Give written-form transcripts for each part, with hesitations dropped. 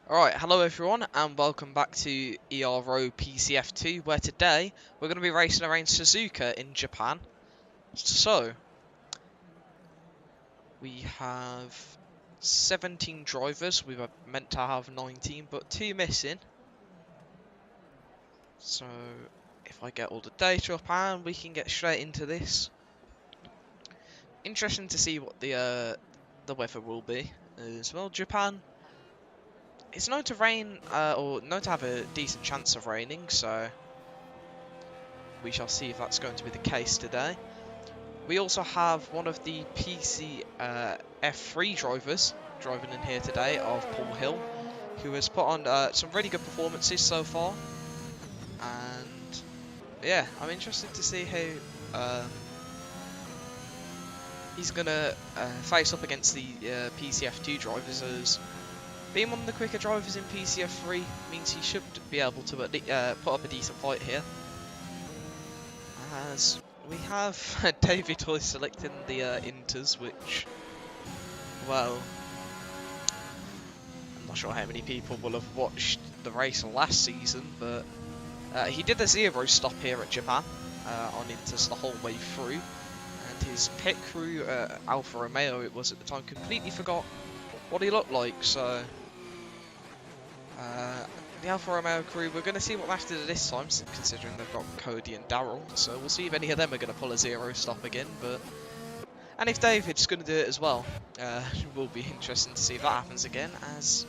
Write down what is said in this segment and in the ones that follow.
Alright, hello everyone and welcome back to Ero Pc F2, where today we're going to be racing around Suzuka in Japan. So, we have 17 drivers. We were meant to have 19, but 2 missing. So, if I get all the data up and we can get straight into this. Interesting to see what the weather will be as well. Japan, it's known to rain, or known to have a decent chance of raining, so we shall see if that's going to be the case today. We also have one of the PC F3 drivers driving in here today, of Paul Hill, who has put on some really good performances so far. And yeah, I'm interested to see how he's going to face up against the PC F2 drivers, as being one of the quicker drivers in PC F3 means he should be able to put up a decent fight here. As we have David Hoy selecting the Inters, which, well, I'm not sure how many people will have watched the race last season, but he did a zero stop here at Japan on Inters the whole way through, and his pit crew, Alfa Romeo it was at the time, completely forgot what he looked like, so the Alfa Romeo crew, we're going to see what they have to do this time, considering they've got Cody and Daryl, so we'll see if any of them are going to pull a zero stop again, and if David's going to do it as well. It will be interesting to see if that happens again, as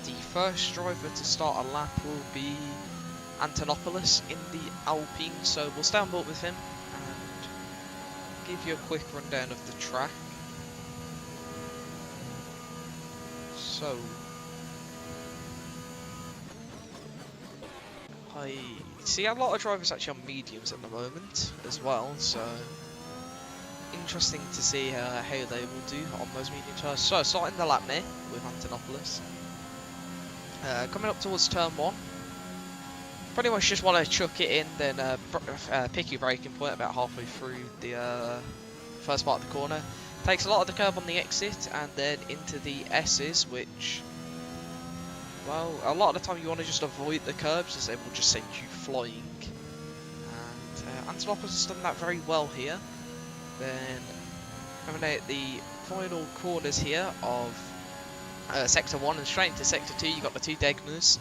the first driver to start a lap will be Antonopoulos in the Alpine, so we'll stay on board with him and give you a quick rundown of the track. So, I see a lot of drivers actually on mediums at the moment as well, so interesting to see how they will do on those medium tires. So, starting the lap now with Antonopoulos. Coming up towards turn 1. Pretty much just want to chuck it in, then pick your braking point about halfway through the first part of the corner. Takes a lot of the curb on the exit and then into the S's, which, well, a lot of the time you want to just avoid the curbs as they will just send you flying. And Antonopoulos has done that very well here. Then coming out the final corners here of Sector 1 and straight into Sector 2, you've got the two Degners.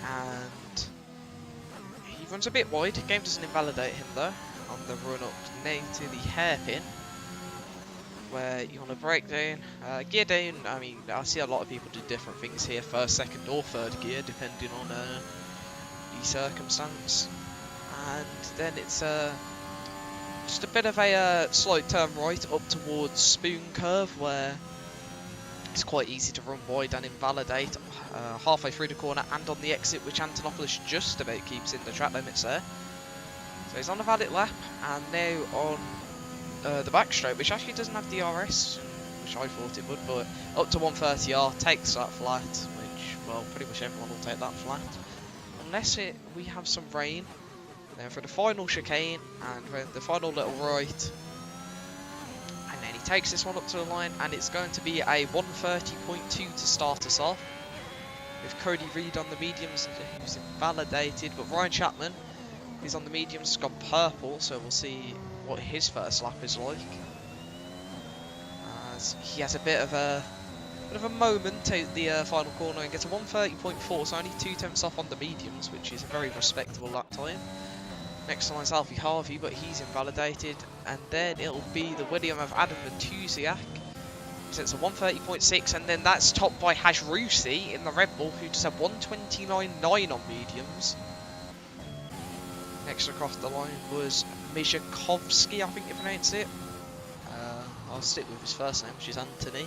And he runs a bit wide. The game doesn't invalidate him though on the run up now to the hairpin, where you want to brake down, gear down. I mean, I see a lot of people do different things here, first, second or third gear, depending on the circumstance. And then it's just a bit of a slight turn right up towards Spoon Curve, where it's quite easy to run wide and invalidate halfway through the corner and on the exit, which Antonopoulos just about keeps in the track limits there. So he's on a valid lap, and now on the back straight, which actually doesn't have DRS, which I thought it would, but up to 130R takes that flat, which, well, pretty much everyone will take that flat, unless we have some rain. Then for the final chicane, and then the final little right, and then he takes this one up to the line, and it's going to be a 130.2 to start us off, with Cody Reed on the mediums, who's invalidated, but Ryan Chapman, who's on the mediums, has gone purple, so we'll see what his first lap is like. As he has a bit of a moment at the final corner and gets a 130.4, so only 2 tenths off on the mediums, which is a very respectable lap time. Next line's Alfie Harvey, but he's invalidated, and then it'll be the William of Adam Matusiak. So it's a 130.6, and then that's topped by Hajrusi in the Red Bull, who just had 129.9 on mediums. Next across the line was Mijakovsky, I think you pronounce it. I'll stick with his first name, which is Anthony.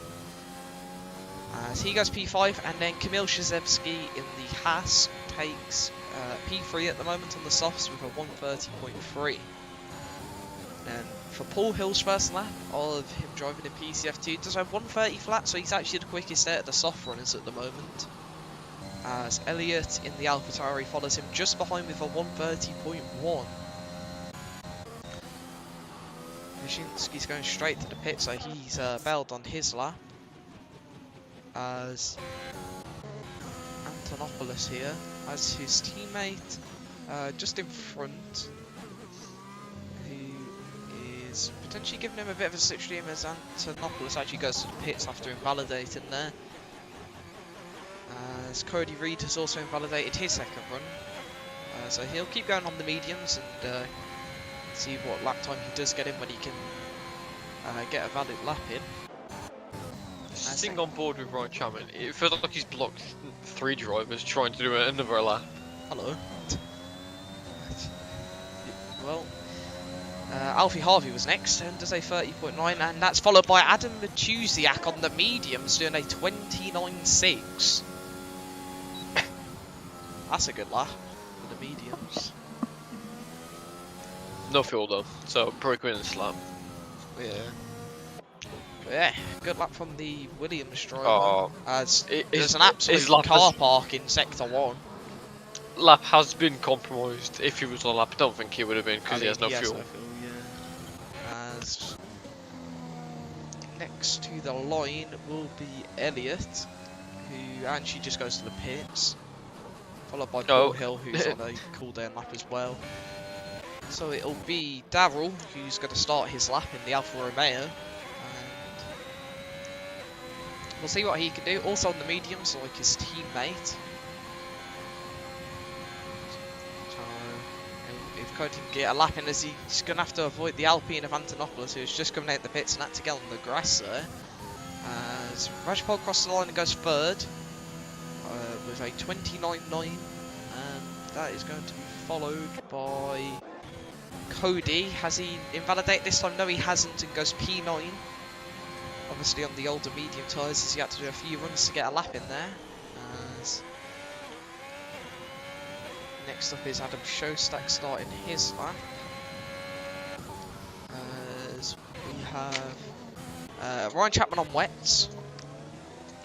So he goes P5, and then Kamil Shazevsky in the Haas takes P3 at the moment on the softs with a 130.3. And for Paul Hill's first lap of him driving in PCF2, does have 130 flat, so he's actually the quickest out of the soft runners at the moment. As Elliott in the AlphaTauri follows him just behind with a 130.1. Wyszynski's going straight to the pit, so he's bailed on his lap. as Antonopoulos here as his teammate just in front, who is potentially giving him a bit of a slipstream as Antonopoulos actually goes to the pits after invalidating there. As Cody Reed has also invalidated his second run, so he'll keep going on the mediums and see what lap time he does get in when he can get a valid lap in. Sitting on board with Ryan Chapman, it feels like he's blocked 3 drivers trying to do another lap. Hello. Well, Alfie Harvey was next and does a 30.9, and that's followed by Adam Matusiak on the mediums doing a 29.6. That's a good lap for the mediums. No fuel though, so probably win the slam. Yeah. But yeah, good lap from the Williams driver. Oh, as there's an absolute car park in sector 1. Lap has been compromised. If he was on lap, I don't think he would have been because he has no fuel. Yeah. As next to the line will be Elliot, who actually just goes to the pits, followed by Paul Hill, who's on a cool down lap as well. So it'll be Darryl who's going to start his lap in the Alfa Romeo, and we'll see what he can do. Also on the mediums, like his teammate. If Cody can get a lap in, as he's going to have to avoid the Alpine of Antonopoulos, who's just coming out the pits and had to get on the grass there. As Rajpal crosses the line and goes third with a 29.9, and that is going to be followed by Cody. Has he invalidated this time? No, he hasn't, and goes P9. Obviously on the older medium tyres, as he had to do a few runs to get a lap in there. As next up is Adam Shostak starting his lap. As we have Ryan Chapman on wets.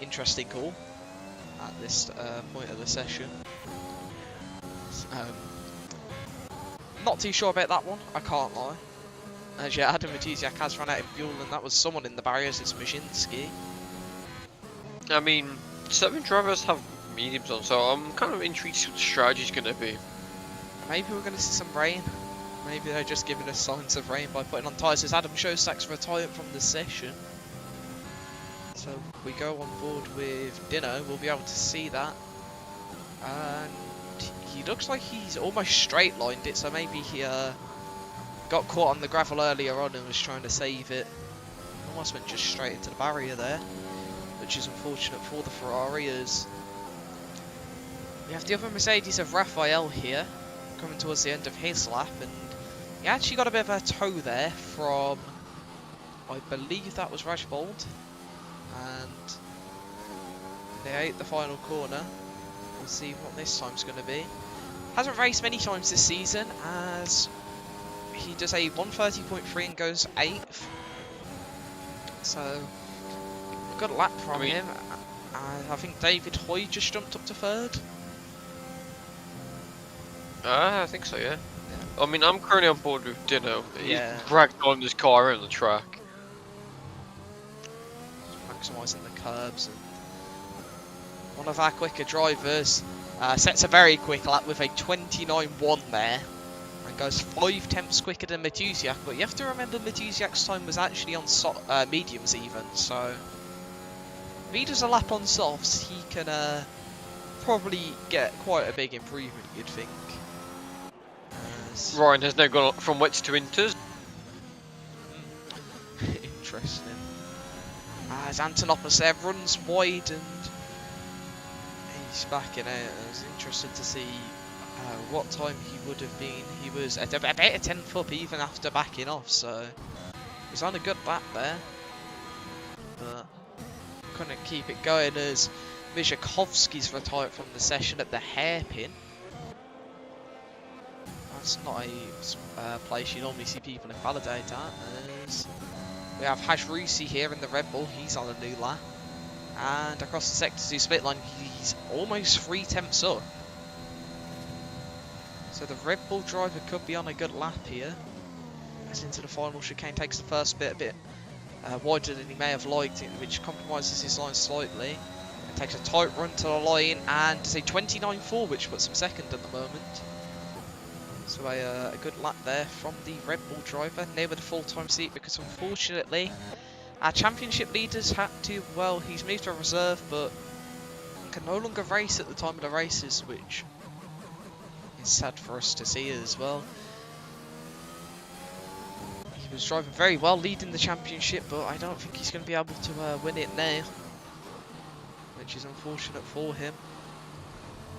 Interesting call at this point of the session. Not too sure about that one, I can't lie. As yeah, Adam Matusiak has run out of fuel, and that was someone in the barriers, it's Majinski. I mean, 7 drivers have mediums on, so I'm kind of intrigued what the strategy's going to be. Maybe we're going to see some rain. Maybe they're just giving us signs of rain by putting on tyres, as Adam Shostak's retired from the session. So if we go on board with Dino, we'll be able to see that. And he looks like he's almost straight lined it, so maybe he got caught on the gravel earlier on and was trying to save it. Almost went just straight into the barrier there, which is unfortunate for the Ferrari. As we have the other Mercedes of Raphael here, coming towards the end of his lap, and he actually got a bit of a tow there from, I believe that was Rajbold, and they ate the final corner. We'll see what this time's going to be. Hasn't raced many times this season, as he does a 130.3 and goes 8th. So, good lap from him. I think David Hoy just jumped up to 3rd. I think so, yeah. I mean, I'm currently on board with Dino. Yeah. He's dragged on this car around the track. Maximising the curbs. And one of our quicker drivers sets a very quick lap with a 29.1 there. And goes 5 tenths quicker than Matusiak. But you have to remember Matusiak's time was actually on mediums even. So, if he does a lap on softs, he can probably get quite a big improvement, you'd think. Ryan has now gone from wets to inters. Interesting. As Antonopoulos there runs wide and he's backing out. I was interested to see what time he would have been. He was at about a 10th up even after backing off, so he's on a good lap there. But couldn't keep it going as Vyzhakovsky's retired from the session at the hairpin. That's not a place you normally see people invalidate at. As we have Hajrusi here in the Red Bull, he's on a new lap. And across the sector 2 split line, he's almost 3 tenths up. So the Red Bull driver could be on a good lap here. As into the final chicane, takes the first bit a bit wider than he may have liked it, which compromises his line slightly. And takes a tight run to the line and does a 29.4, which puts him second at the moment. So a good lap there from the Red Bull driver, near with a full-time seat because unfortunately our championship leaders had to, well, he's moved to a reserve but can no longer race at the time of the races, which is sad for us to see as well. He was driving very well, leading the championship, but I don't think he's going to be able to win it now, which is unfortunate for him.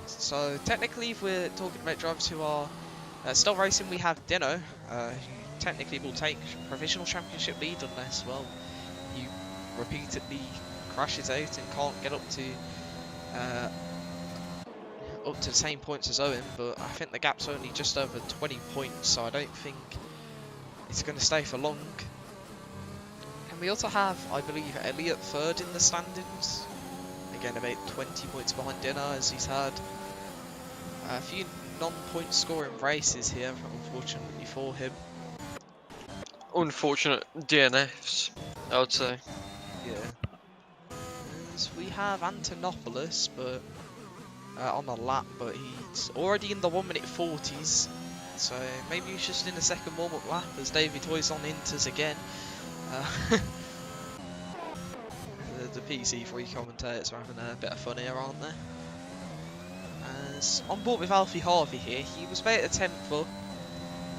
So technically, if we're talking about drivers who are still racing, we have Dino, who technically will take provisional championship lead unless, well, he repeatedly crashes out and can't get up to the same points as Owen. But I think the gap's only just over 20 points, so I don't think it's going to stay for long. And we also have, I believe, Elliot third in the standings. Again, about 20 points behind Dino, as he's had a few non-point scoring races here, unfortunately for him. Unfortunate DNFs, I would say. Yeah. As we have Antonopoulos, but on the lap, but he's already in the 1 minute 40s. So maybe he's just in the second warm-up lap as David Hoyson enters again. The PC3 commentators are having a bit of fun here, aren't they? As on board with Alfie Harvey here, he was about a 10th up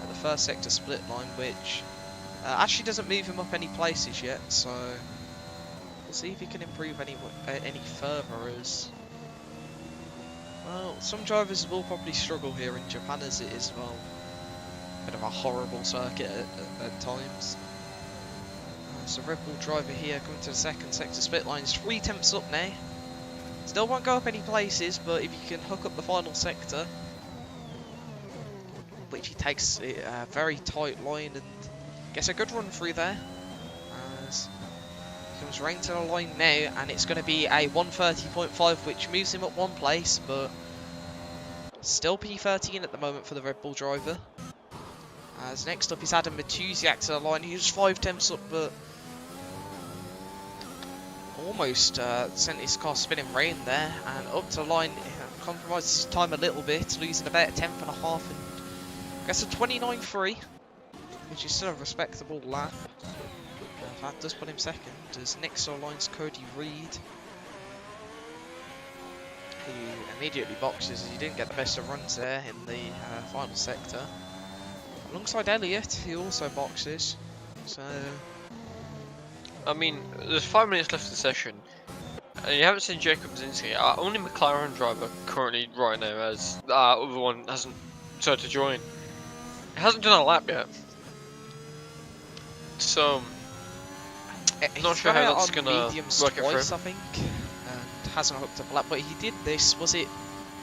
at the first sector split line, which actually doesn't move him up any places yet. So we'll see if he can improve any further. As well, some drivers will probably struggle here in Japan, as it is, well, bit of a horrible circuit at times. So Red Bull driver here coming to the second sector split line is 3 tenths up now. Still won't go up any places, but if you can hook up the final sector, which he takes a very tight line and gets a good run through there. As he comes right into the line now, and it's going to be a 130.5, which moves him up one place, but still P13 at the moment for the Red Bull driver. As next up is Adam Matusiak to the line. He's 5 tenths up, but almost sent his car spinning rain there, and up to the line, compromises his time a little bit, losing about a 10th and a half, and gets a 29.3, which is still a respectable lap. That does put him second, as next to the line's Cody Reed, who immediately boxes as he didn't get the best of runs there in the final sector. Alongside Elliot, who also boxes, so I mean, there's 5 minutes left of the session, and you haven't seen Jacob Brzezinski. Our only McLaren driver currently right now, as the other one hasn't decided to join. He hasn't done a lap yet, so not sure how that's gonna work out for him. I think, and hasn't hooked up a lap. But he did this. Was it?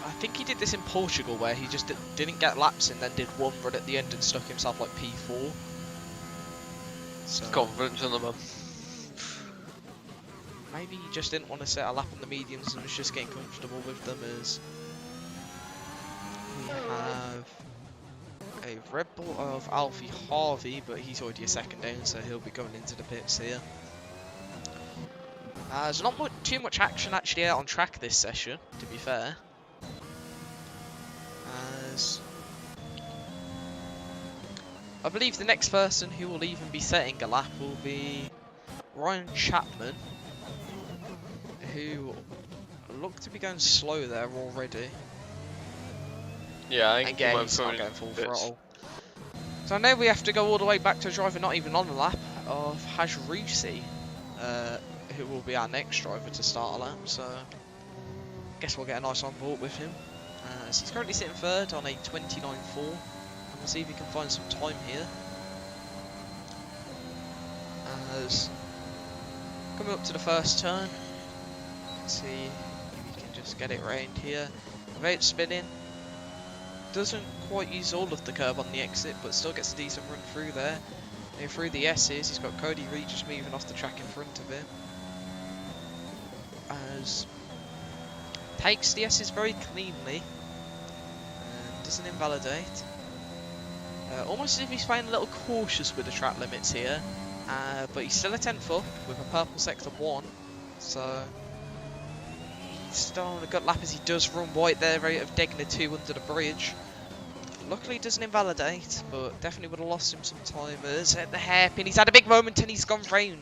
I think he did this in Portugal, where he just didn't get laps and then did one run at the end and stuck himself like P4. So Confidence in the man. Maybe he just didn't want to set a lap on the mediums and was just getting comfortable with them. As we have a Red Bull of Alfie Harvey, but he's already a second down, so he'll be going into the pits here. There's not too much action actually out on track this session, to be fair. As I believe the next person who will even be setting a lap will be Ryan Chapman, who looked to be going slow there already. Yeah, I think again, he's not going full throttle. So now we have to go all the way back to a driver not even on the lap of Hajrusi, who will be our next driver to start a lap. So I guess we'll get a nice on board with him. So he's currently sitting third on a 29.4, and we'll see if he can find some time here. As coming up to the first turn, let's see if he can just get it round here without spinning. Doesn't quite use all of the curb on the exit, but still gets a decent run through there. And through the S's, he's got Cody Reed just moving off the track in front of him. As takes the S's very cleanly and doesn't invalidate. Almost as if he's playing a little cautious with the track limits here. But he's still a 10th up with a purple sector 1, so he's still on a good lap as he does run wide there, rate of Degner 2 under the bridge. Luckily, it doesn't invalidate, but definitely would have lost him some time. As at the hairpin, he's had a big moment and he's gone round.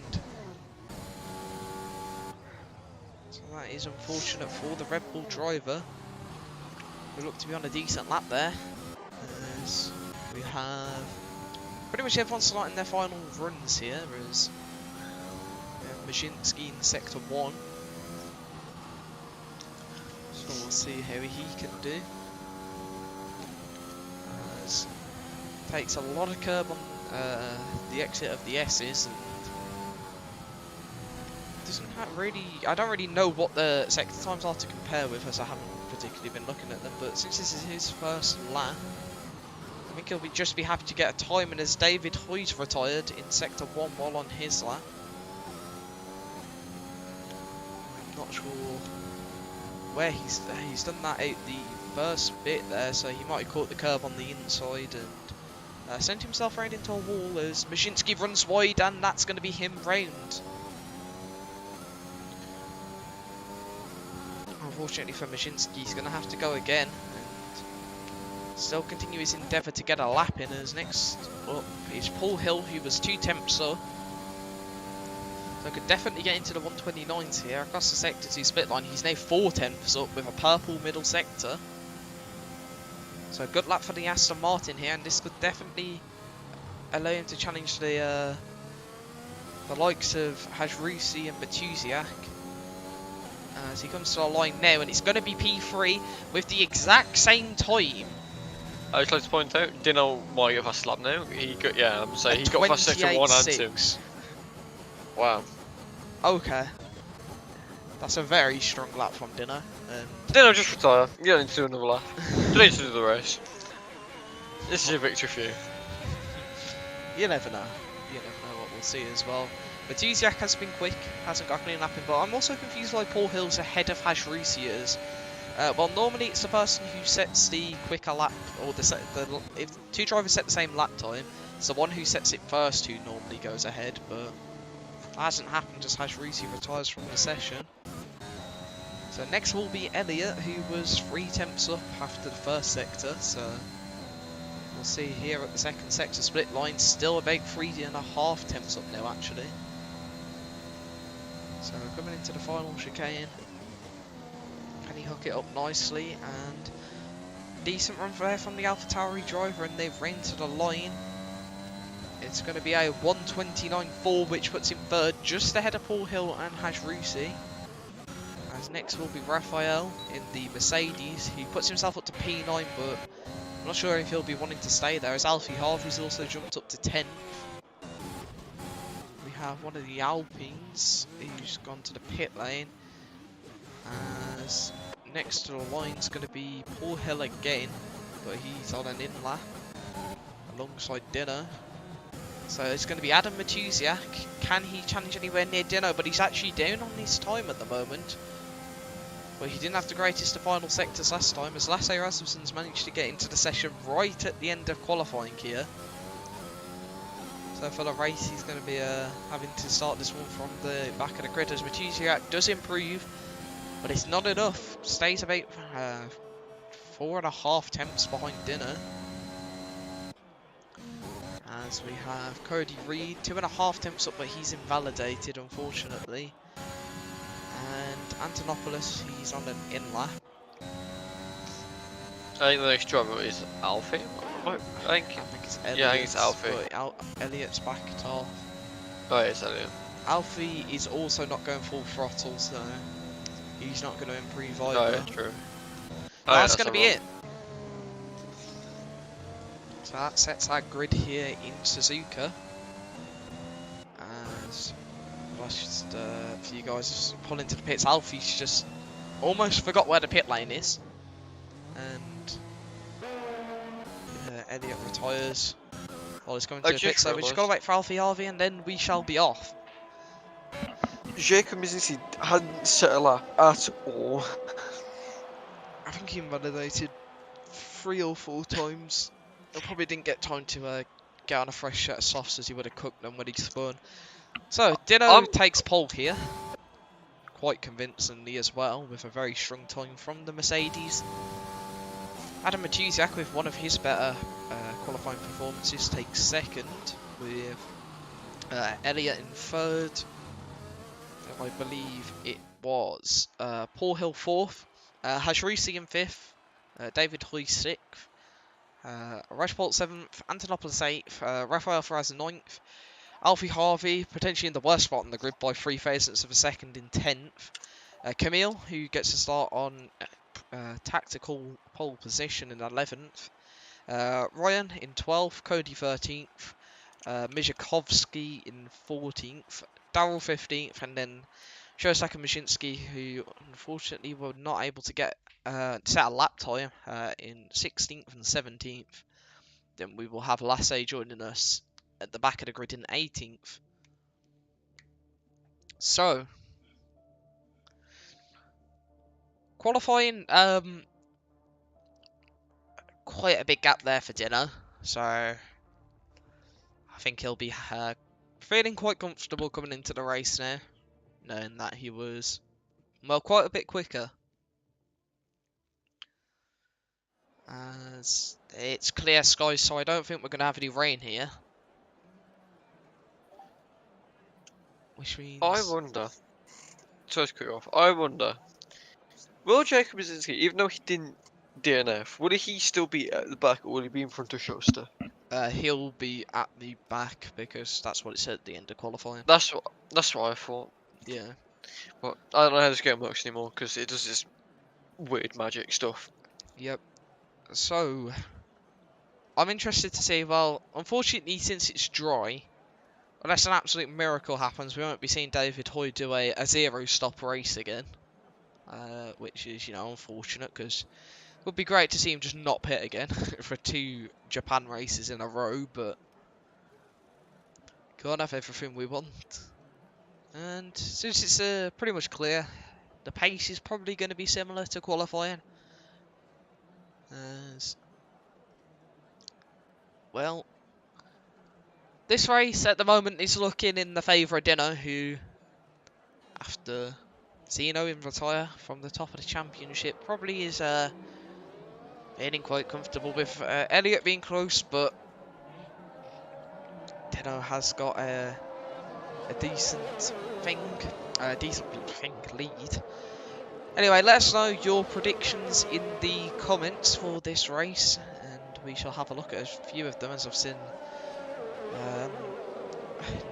So that is unfortunate for the Red Bull driver, who looked to be on a decent lap there. As we have pretty much everyone starting their final runs here, as Mashinsky in sector 1. So we'll see how he can do. As takes a lot of curb on the exit of the S's, and doesn't really. I don't really know what the sector times are to compare with, as I haven't particularly been looking at them. But since this is his first lap, I think he'll just be happy to get a time. And as David Hoy's retired in sector 1 while on his lap, I'm not sure where he's done that out the first bit there, so he might have caught the curve on the inside and sent himself round into a wall as Mashinsky runs wide, and that's going to be him round. Unfortunately for Mashinsky, he's going to have to go again and still continue his endeavour to get a lap in, as next up is Paul Hill, who was 2 tenths up. So could definitely get into the 129s here across the sector 2 split line. He's now 4 tenths up with a purple middle sector. So good lap for the Aston Martin here, and this could definitely allow him to challenge the likes of Hajrusi and Batusiak. As he comes to the line now, and it's going to be P3 with the exact same time. I'd just like to point out, Dino might have fast lap now. He got, yeah, I'm saying he got fast sector 1 and 2. Wow. Okay. That's a very strong lap from Dino. Dino, just retire. You don't need to do another lap. You don't need to do the race. This is a victory for you. You never know. You never know what we'll see as well. Batusiak has been quick, hasn't got a clean lap in, but I'm also confused why Paul Hill's ahead of Hajrusi is. Well, normally it's the person who sets the quicker lap, or if 2 drivers set the same lap time, it's the one who sets it first who normally goes ahead, but that hasn't happened as Hajrusi retires from the session. So next will be Elliott, who was 3 tenths up after the first sector, so we'll see here at the second sector split line, still about 3.5 tenths up now actually. So we're coming into the final chicane. Can he hook it up nicely? And decent run there from the AlphaTauri driver, and they've ran to the line. It's going to be a 1:29.4, which puts him third, just ahead of Paul Hill and Hajrusi. As next will be Raphael in the Mercedes. He puts himself up to P9, but I'm not sure if he'll be wanting to stay there, as Alfie Harvey's also jumped up to 10th. We have one of the Alpines who's gone to the pit lane. As next to the line is going to be Paul Hill again, but he's on an in-lap alongside Dino. So it's going to be Adam Matusiak. Can he challenge anywhere near Dino? But he's actually down on his time at the moment. But he didn't have the greatest of final sectors last time, as Lasse Rasmussen's managed to get into the session right at the end of qualifying here. So for the race, he's going to be having to start this one from the back of the grid, as Matusiak does improve, but it's not enough. Stays about 4.5 tenths behind Dino. As we have Cody Reed, 2.5 tenths up, but he's invalidated unfortunately. And Antonopoulos, he's on an in-lap. I think the next driver is Alfie. I think it's Elliott. Yeah, I think it's Alfie. Elliott's backed off. Oh, yeah, it's Elliott. Alfie is also not going full throttle, so he's not going to improve either. Oh, yeah, true. That's going to be it. So that sets our grid here in Suzuka. As just for you guys pull into the pits, Alfie's just almost forgot where the pit lane is, and Elliott retires. Well, he's coming to the pit, so we just gotta wait for Alfie Harvey, and then we shall be off. Jacob Mizzi hadn't set a lap at all. I think he invalidated 3 or 4 times. He probably didn't get time to get on a fresh set of softs as he would have cooked them when he spun. So, Dino I'm takes pole here, quite convincingly as well, with a very strong time from the Mercedes. Adam Matusiak, with one of his better qualifying performances, takes second, with Elliott in third, and I believe it was Paul Hill fourth, Hajrusi in fifth, David Hoy sixth, Rajpal 7th, Antonopoulos 8th, Rafael Faraz 9th, Alfie Harvey potentially in the worst spot on the grid by 3 thousandths of a second in 10th. Camille, who gets to start on tactical pole position in 11th. Ryan in 12th, Cody 13th, Mijakovsky in 14th, Darryl 15th, and then Shosaka Mashinsky, who unfortunately were not able to get set a lap time in 16th and 17th. Then we will have Lasse joining us at the back of the grid in 18th. So, qualifying, quite a big gap there for Dino. So, I think he'll be feeling quite comfortable coming into the race now, knowing that he was, well, quite a bit quicker. As it's clear skies, so I don't think we're going to have any rain here. Which means... I wonder. Sorry to cut you off. I wonder. Will Jacob Brzezinski, even though he didn't DNF, will he still be at the back or will he be in front of Schuster? He'll be at the back because that's what it said at the end of qualifying. That's what I thought. Yeah. But I don't know how this game works anymore because it does this weird magic stuff. Yep. So, I'm interested to see, well, unfortunately, since it's dry, unless an absolute miracle happens, we won't be seeing David Hoy do a zero-stop race again. Which is, you know, unfortunate, because it would be great to see him just not pit again for 2 Japan races in a row, but can't have everything we want. And since it's pretty much clear, the pace is probably going to be similar to qualifying. As well, this race at the moment is looking in the favour of Dino, who, after seeing Owen retire from the top of the championship, probably is feeling quite comfortable with Elliott being close, but Dino has got a decent lead. Anyway, let us know your predictions in the comments for this race, and we shall have a look at a few of them. As I've seen,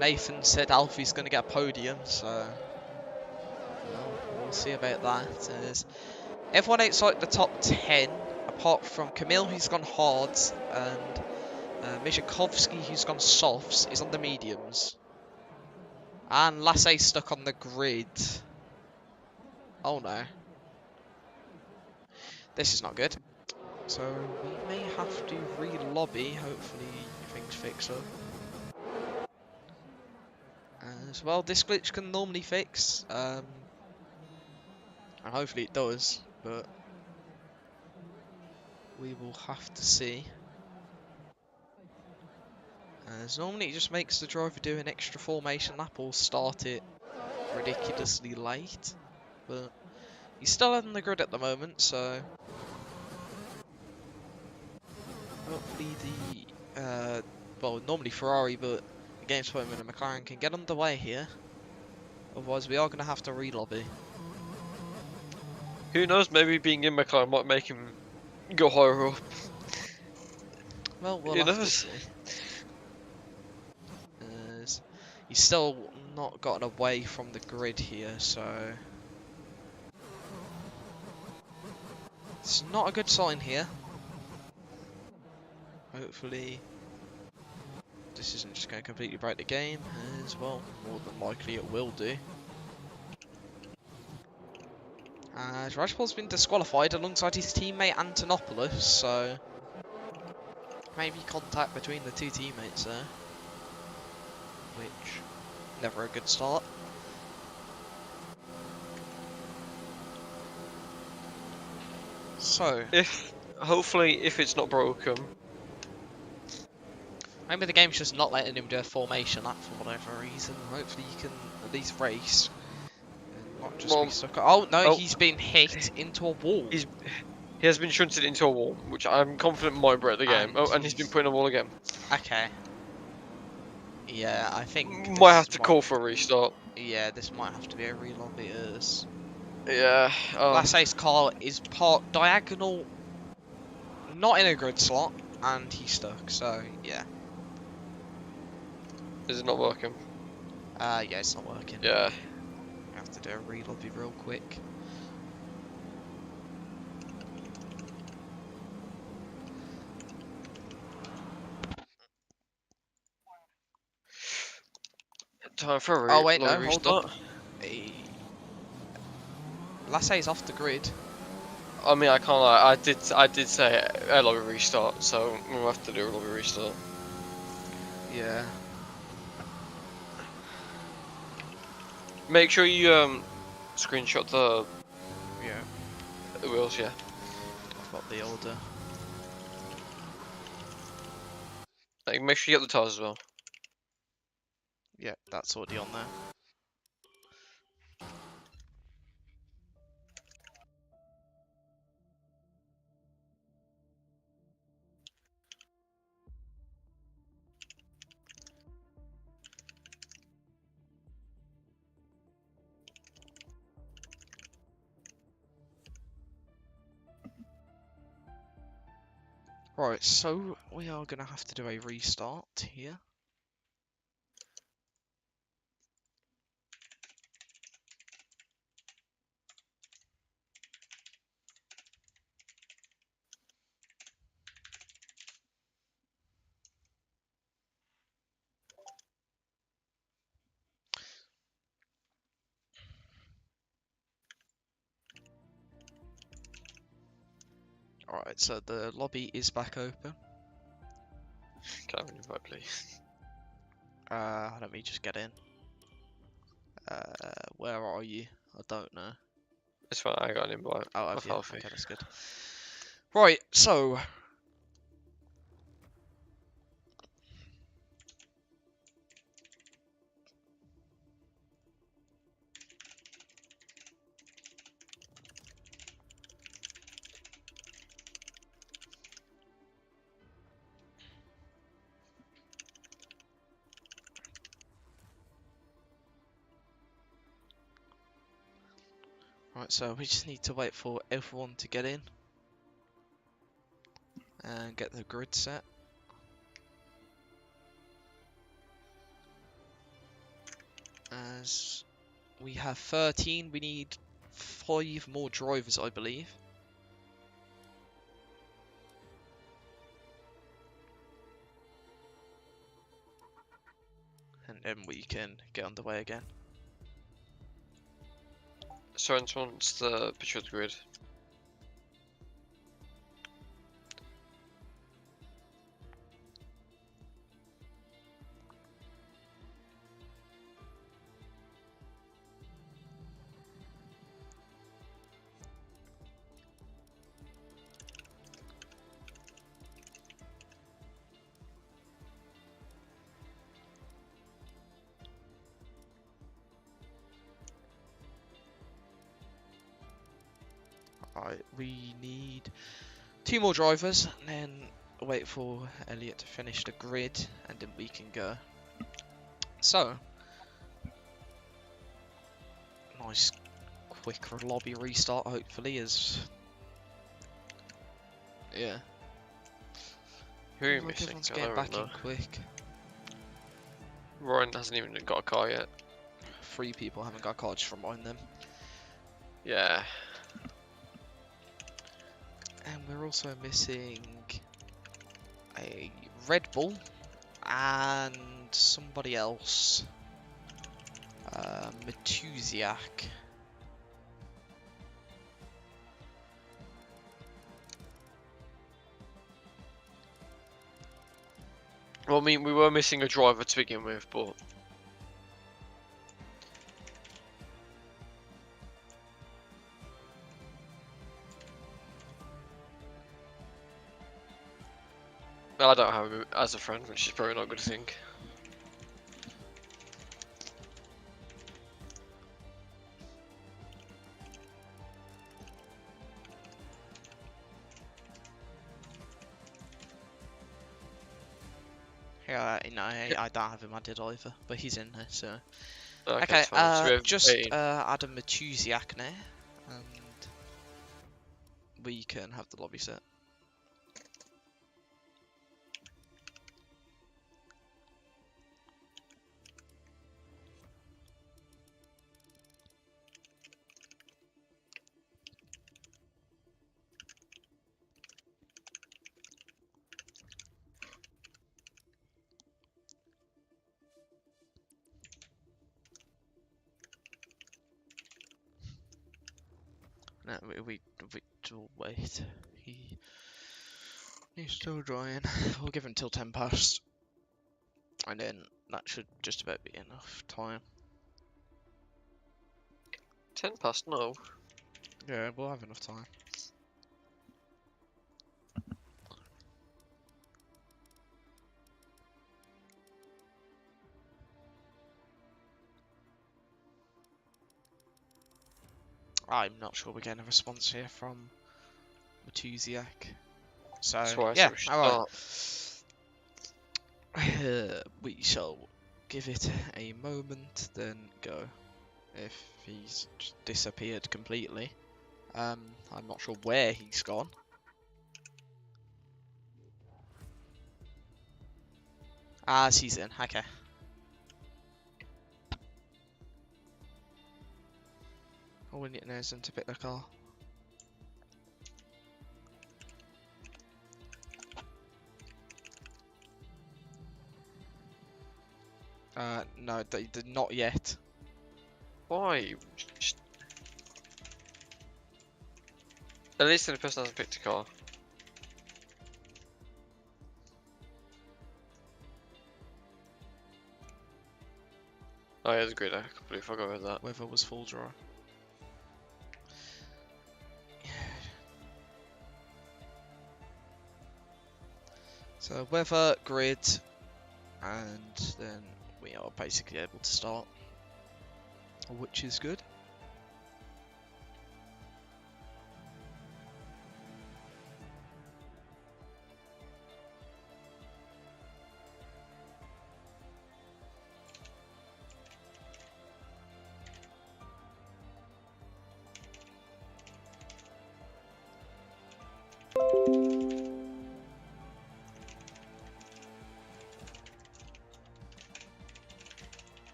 Nathan said Alfie's going to get a podium, so well, we'll see about that. As everyone outside the top 10, apart from Camille, who's gone hards, and Mijakovsky, who's gone softs, is on the mediums. And Lasse stuck on the grid. Oh no. This is not good. So we may have to re-lobby. Hopefully things fix up. As well, this glitch can normally fix. And hopefully it does. But we will have to see. As normally it just makes the driver do an extra formation lap or start it ridiculously late. But he's still on the grid at the moment, so hopefully the well, normally Ferrari, but the game's putting in a McLaren can get underway here. Otherwise, we are going to have to re-lobby. Who knows? Maybe being in McLaren might make him go higher up. Well, we'll have to see. He's still not gotten away from the grid here, so it's not a good sign here. Hopefully this isn't just going to completely break the game as well. More than likely it will do. As Rajpal's been disqualified alongside his teammate Antonopoulos, so maybe contact between the 2 teammates there. Which, never a good start. So, Hopefully if it's not broken. Maybe the game's just not letting him do a formation lap for whatever reason. Hopefully you can at least race and not just be Well, stuck. Oh no, oh, he's been hit into a wall. he has been shunted into a wall, which I'm confident might break the game. And he's been put in a wall again. Okay. Yeah, I think Might this have to call for a restart. Yeah, this might have to be a relobby. Yeah. Lasse's car is parked diagonal, not in a grid slot, and he's stuck. So yeah. Is it not working? Yeah, it's not working. Yeah. I have to do a relobby real quick. Time for a Oh wait, no, hold restart. up. Lasse's off the grid. I mean, I can't lie. I did say a lobby restart, so we'll have to do a lobby restart. Yeah. Make sure you screenshot the wheels. Yeah. I've got the order. Like, make sure you get the tires as well. Yeah, that's already on there. Right, so we are gonna have to do a restart here. Alright, so the lobby is back open. Can I have an invite, please? Let me just get in. Where are you? I don't know. It's fine. I got an invite. Oh, I'm have you? healthy. Okay, that's good. Right, so right, so we just need to wait for everyone to get in and get the grid set. As we have 13, we need 5 more drivers, I believe. And then we can get underway again. Sorry, wants the picture of the grid. Right, we need 2 more drivers, and then wait for Elliot to finish the grid, and then we can go. So, nice quick lobby restart, hopefully, as yeah. Who are you Look, missing? everyone's I getting don't back know. in quick. Ryan hasn't even got a car yet. 3 people haven't got cards from behind them. Yeah. And we're also missing a Red Bull and somebody else. Matuziak. Well, I mean, we were missing a driver to begin with, but I don't have him as a friend, which is probably not a good thing. Yeah, no, I don't have him added either, but he's in there, so. Okay, Okay, that's fine. So we have just 18. add a Matusiak now, and we can have the lobby set. No, oh, wait. He's still drying. We'll give him till 10 past. And then that should just about be enough time. 10 past, no. Yeah, we'll have enough time. I'm not sure we're getting a response here from Matusiak. So, That's why I yeah, said we should alright. start. We shall give it a moment, then go. If he's just disappeared completely. I'm not sure where he's gone. Ah, he's in, okay. All we need to know is him to pick the car. No, they did not yet. Why? Just... At least the person hasn't picked a car. Oh yeah, that's great. I completely forgot about that. Weather was full dry. So weather, grid, and then we are basically able to start, which is good.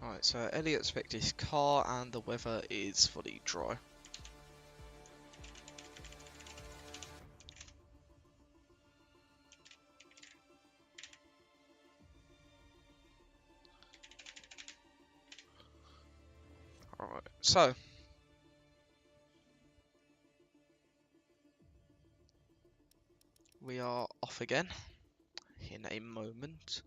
Alright, so Elliot's picked his car and the weather is fully dry. Alright, so we are off again in a moment.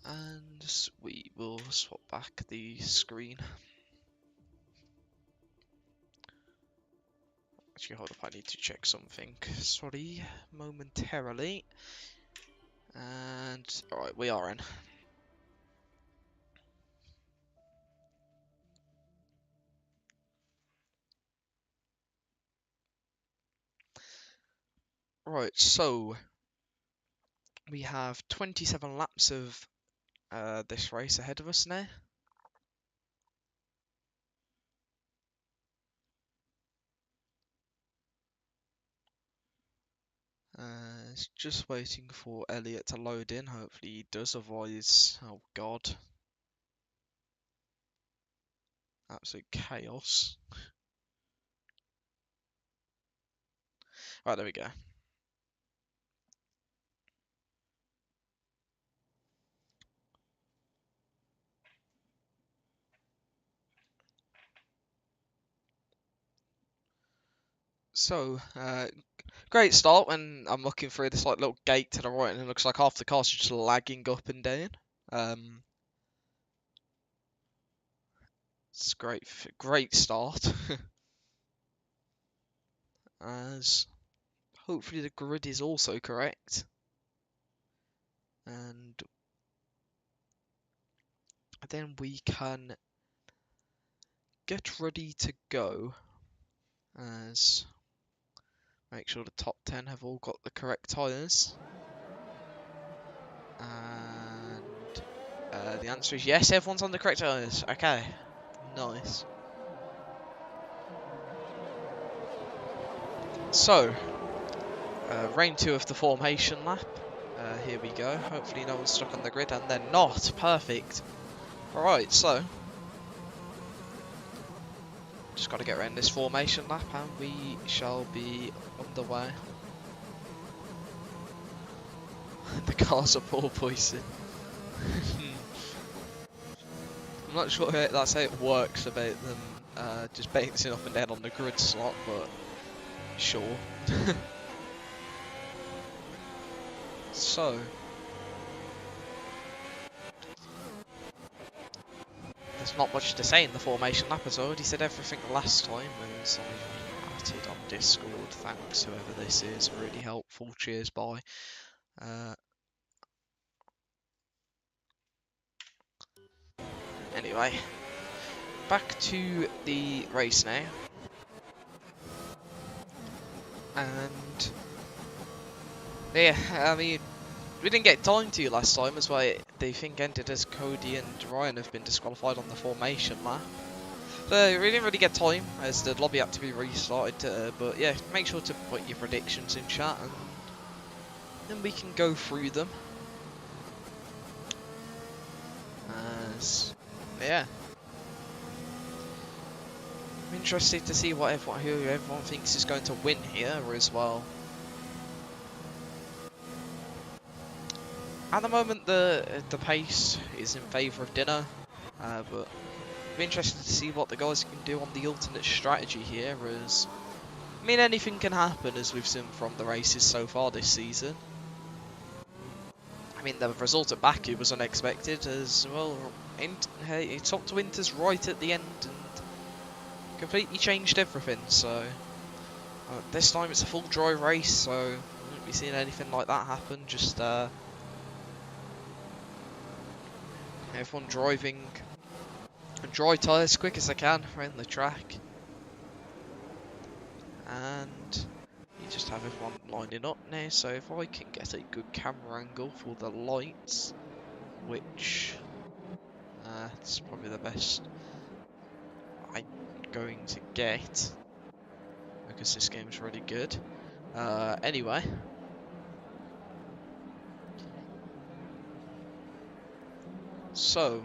And we will swap back the screen. Actually, hold up, I need to check something. Sorry, momentarily. And, alright, we are in. Right, so we have 27 laps of this race ahead of us now. It's just waiting for Elliot to load in. Hopefully he does, otherwise, oh god. Absolute chaos. Right, there we go. So, great start when I'm looking through this like little gate to the right, and it looks like half the cars are just lagging up and down. It's great, great start. As hopefully the grid is also correct, and then we can get ready to go. As make sure the top 10 have all got the correct tyres. And the answer is yes, everyone's on the correct tyres. Okay, nice. So, round 2 of the formation lap. Here we go. Hopefully no one's stuck on the grid, and they're not. Perfect. Alright, so just got to get around this formation lap, and we shall be underway. The cars are porpoising. I'm not sure that's how it works about them just bouncing up and down on the grid slot, but sure. So, there's not much to say in the formation lap, as I already said everything last time, as I chatted on Discord. Thanks, whoever this is, really helpful. Cheers, bye. Anyway, back to the race now. And yeah, I mean, we didn't get time to last time, that's why the thing ended as Cody and Ryan have been disqualified on the formation lap. So we didn't really get time, as the lobby had to be restarted, but yeah, make sure to put your predictions in chat, and then we can go through them. As, yeah. I'm interested to see what who everyone thinks is going to win here as well. At the moment, the pace is in favour of Dino, but I'm interested to see what the guys can do on the alternate strategy here. As I mean, anything can happen, as we've seen from the races so far this season. I mean, the result at Baku was unexpected as well. He topped Winters right at the end and completely changed everything. So this time it's a full dry race, so I won't be seeing anything like that happen. Just everyone driving dry tyres as quick as they can around the track, and you just have everyone lining up now. So if I can get a good camera angle for the lights, which it's probably the best I'm going to get, because this game's really good. Anyway, so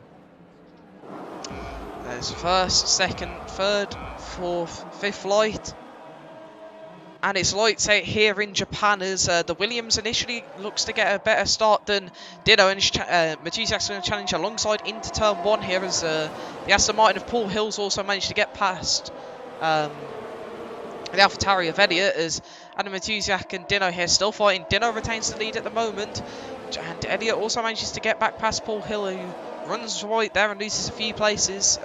there's first, second, third, fourth, fifth light, and it's lights out here in Japan as the Williams initially looks to get a better start than Dino, and Matuzak's going to challenge alongside into turn 1 here, as the Aston Martin of Paul Hill's also managed to get past the AlphaTauri of Elliot, as Adam Matuzak and Dino here still fighting. Dino retains the lead at the moment, and Elliot also manages to get back past Paul Hill, who runs right there and loses a few places.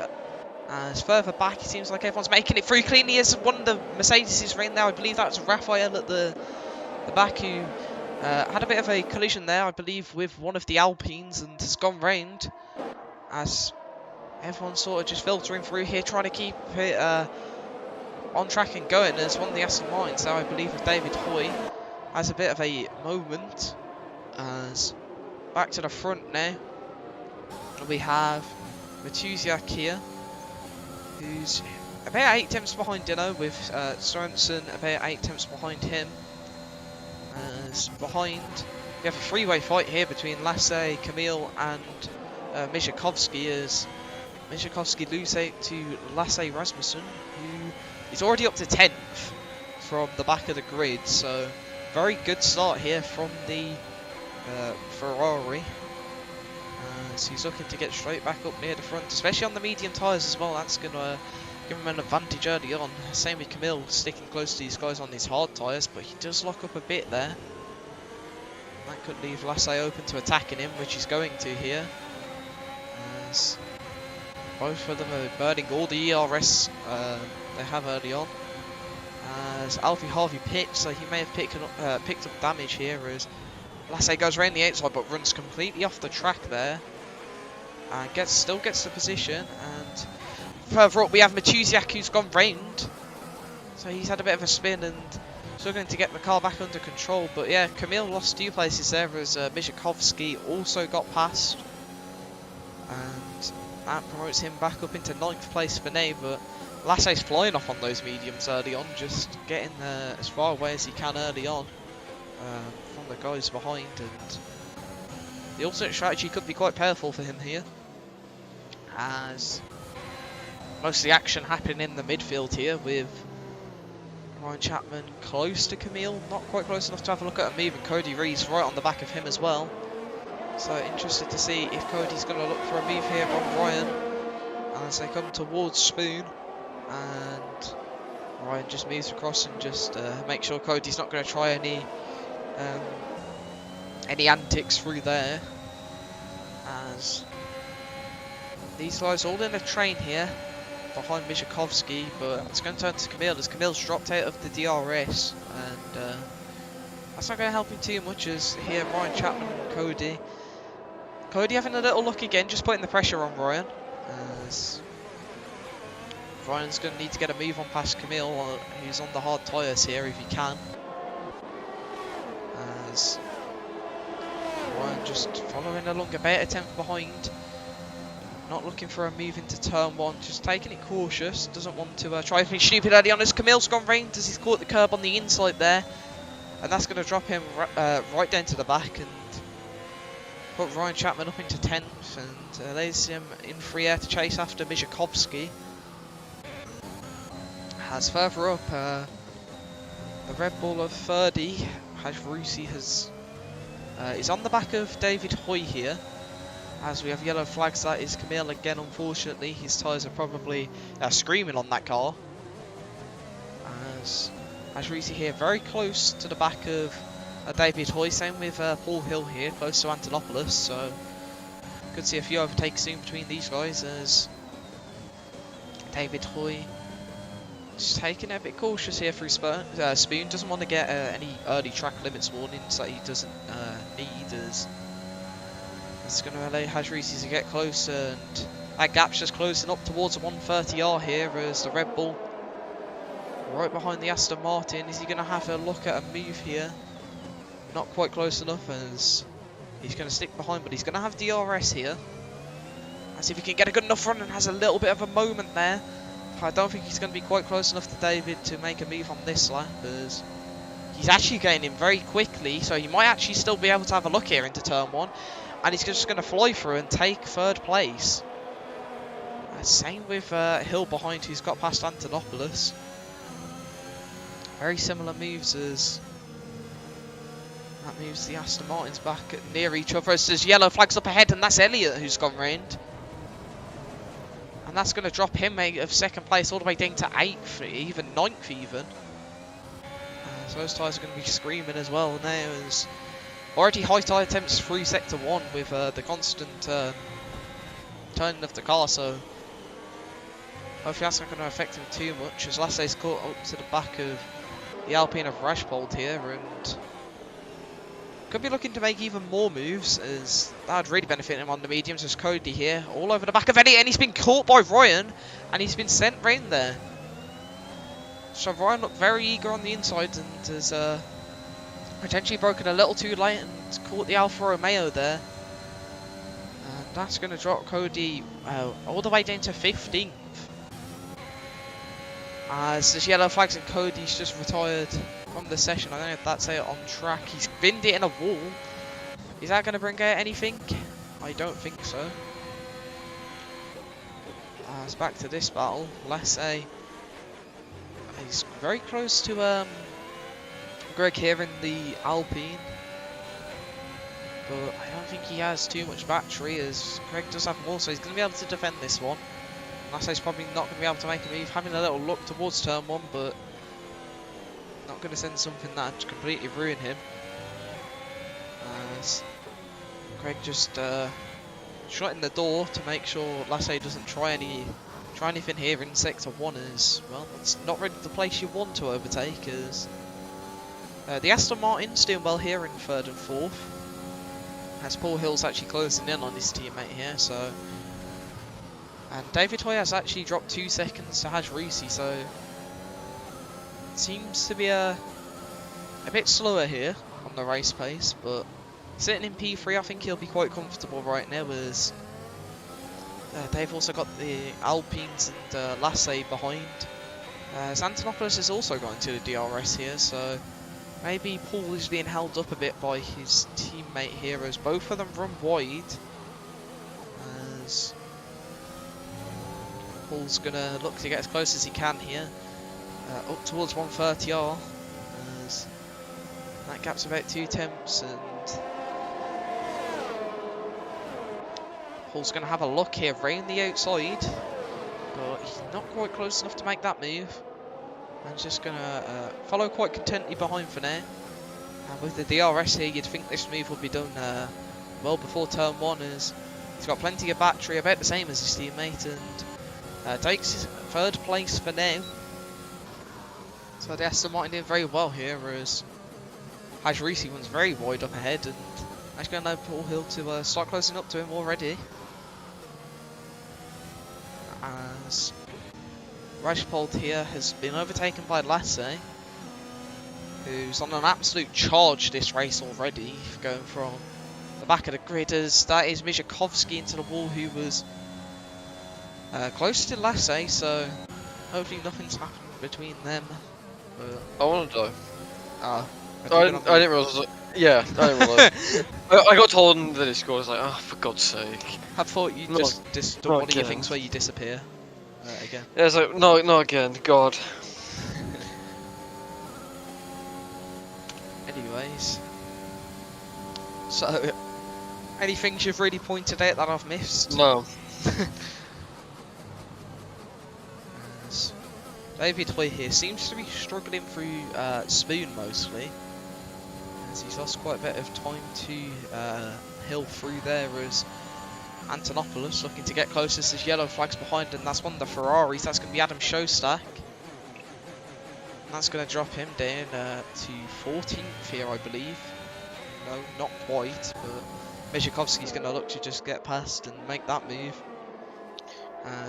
As further back, it seems like everyone's making it through cleanly, as one of the Mercedes is in there. I believe that was Raphael at the back, who had a bit of a collision there, I believe, with one of the Alpines, and has gone round, as everyone's sort of just filtering through here, trying to keep it on track and going. As one of the Aston Martins there, I believe, with David Hoy, has a bit of a moment. As back to the front now, we have Matusiak here, who's about 8 tenths behind Dino, with Sorensen about 8 tenths behind him. As behind, we have a three-way fight here between Lasse, Camille, and Mishakovsky, as Mishakovsky loses to Lasse Rasmussen, who is already up to 10th from the back of the grid. So very good start here from the Ferrari. So he's looking to get straight back up near the front, especially on the medium tyres as well. That's going to give him an advantage early on. Same with Camille, sticking close to these guys on these hard tyres, but he does lock up a bit there. That could leave Lasse open to attacking him, which he's going to here. As both of them are burning all the ERS they have early on. As Alfie Harvey pits, so he may have picked up damage here, as Lasse goes around the outside but runs completely off the track there. And still gets the position. And further up we have Matusiak, who's gone round. So he's had a bit of a spin and struggling to get the car back under control. But yeah, Camille lost 2 places there as Mishakovsky also got past. And that promotes him back up into 9th place for now. But Lasse's flying off on those mediums early on, just getting as far away as he can early on from the guys behind. And the alternate strategy could be quite powerful for him here, as most of the action happening in the midfield here, with Ryan Chapman close to Camille, not quite close enough to have a look at a move, and Cody Rees right on the back of him as well. So interested to see if Cody's going to look for a move here on Ryan as they come towards Spoon, and Ryan just moves across and just make sure Cody's not going to try any antics through there, as these guys all in a train here behind Mishakovsky. But it's going to turn to Camille, as Camille's dropped out of the DRS, and that's not going to help him too much, as here Ryan Chapman and Cody having a little look again, just putting the pressure on Ryan, as Ryan's going to need to get a move on past Camille, who's on the hard tyres here if he can. As Ryan just following along about a tenth behind, not looking for a move into turn 1, just taking it cautious, doesn't want to try anything stupid early on, as Camille's gone round as he's caught the curb on the inside there, and that's going to drop him right down to the back and put Ryan Chapman up into 10th, and lays him in free air to chase after Mishakovsky. As further up, the Red Bull of 30, Hajrusi is on the back of David Hoy here, as we have yellow flags. That is Camille again, unfortunately. His tyres are probably screaming on that car. As Hajrusi here very close to the back of David Hoy, same with Paul Hill here, close to Antonopoulos, so could see a few overtakes soon between these guys, as David Hoy just taking it a bit cautious here through Spoon. Doesn't want to get any early track limits warnings that he doesn't need, as it's going to allow Hajrusi to get closer, and that gap's just closing up towards a 130R here, as the Red Bull right behind the Aston Martin. Is he going to have a look at a move here? Not quite close enough, as he's going to stick behind, but he's going to have DRS here. Let's see if he can get a good enough run, and has a little bit of a moment there. I don't think he's going to be quite close enough to David to make a move on this lap, as he's actually getting in very quickly, so he might actually still be able to have a look here into turn 1, and he's just going to fly through and take 3rd place. Same with Hill behind, who's got past Antonopoulos. Very similar moves, as that moves the Aston Martins back near each other, as there's yellow flags up ahead, and that's Elliott who's gone round. And that's going to drop him out of 2nd place all the way down to 8th, even 9th even. So those tyres are going to be screaming as well now, as already high tyre attempts through sector 1 with the constant turning of the car, so hopefully that's not going to affect him too much, as Lasse's caught up to the back of the Alpine of Rashpold here, and could be looking to make even more moves, as that would really benefit him on the mediums. As Cody here, all over the back of Eddie, and he's been caught by Ryan, and he's been sent round there. So Ryan looked very eager on the inside, and has potentially broken a little too late and caught the Alfa Romeo there. And that's going to drop Cody all the way down to 15th. As there's yellow flags and Cody's just retired from the session. I don't know if that's it on track. He's binned it in a wall. Is that going to bring out anything? I don't think so. It's back to this battle. Let's say he's very close to Greg here in the Alpine. But I don't think he has too much battery, as Greg does have more, so he's going to be able to defend this one. Lasse's probably not going to be able to make a move, having a little look towards turn 1, but not going to send something that would completely ruin him. As Greg just shutting the door to make sure Lasse doesn't try anything here in sector 1, as well, it's not really the place you want to overtake, as the Aston Martin's doing well here in 3rd and 4th. As Paul Hill's actually closing in on his teammate here, so... And David Hoy has actually dropped 2 seconds to Haj Reese, so... It seems to be a bit slower here on the race pace, but... Sitting in P3, I think he'll be quite comfortable right now, as... they've also got the Alpines and Lasse behind. As Antonopoulos is also going to the DRS here, so... Maybe Paul is being held up a bit by his teammate here, as both of them run wide. As Paul's gonna look to get as close as he can here, up towards 130R. As that gap's about 2 tenths, and Paul's gonna have a look here, round the outside, but he's not quite close enough to make that move. I'm just going to follow quite contently behind for now. And with the DRS here, you'd think this move would be done well before turn 1, as he's got plenty of battery, about the same as his teammate, and takes his 3rd place for now. So the Aston Martin doing very well here, as Haj Reese runs very wide up ahead, and that's going to allow Paul Hill to start closing up to him already. As Rajpold here has been overtaken by Lasse, who's on an absolute charge this race already, going from the back of the grid, as that is Mijakovsky into the wall, who was close to Lasse, so hopefully nothing's happened between them. I want to die. I didn't realise. Yeah, I didn't realise. I got told in the Discord, I was like, oh, for God's sake. I thought you just done one of your things where you disappear. Again. Yeah, it's like, no, not again, God. Anyways. So, any things you've really pointed out that I've missed? No. David Hoy here seems to be struggling through Spoon mostly, as he's lost quite a bit of time to Hill through there, as Antonopoulos looking to get closest as yellow flags behind, and that's one of the Ferraris. That's going to be Adam Showstack. And that's going to drop him down to 14th here, I believe. No, not quite, but Mijakovsky's going to look to just get past and make that move.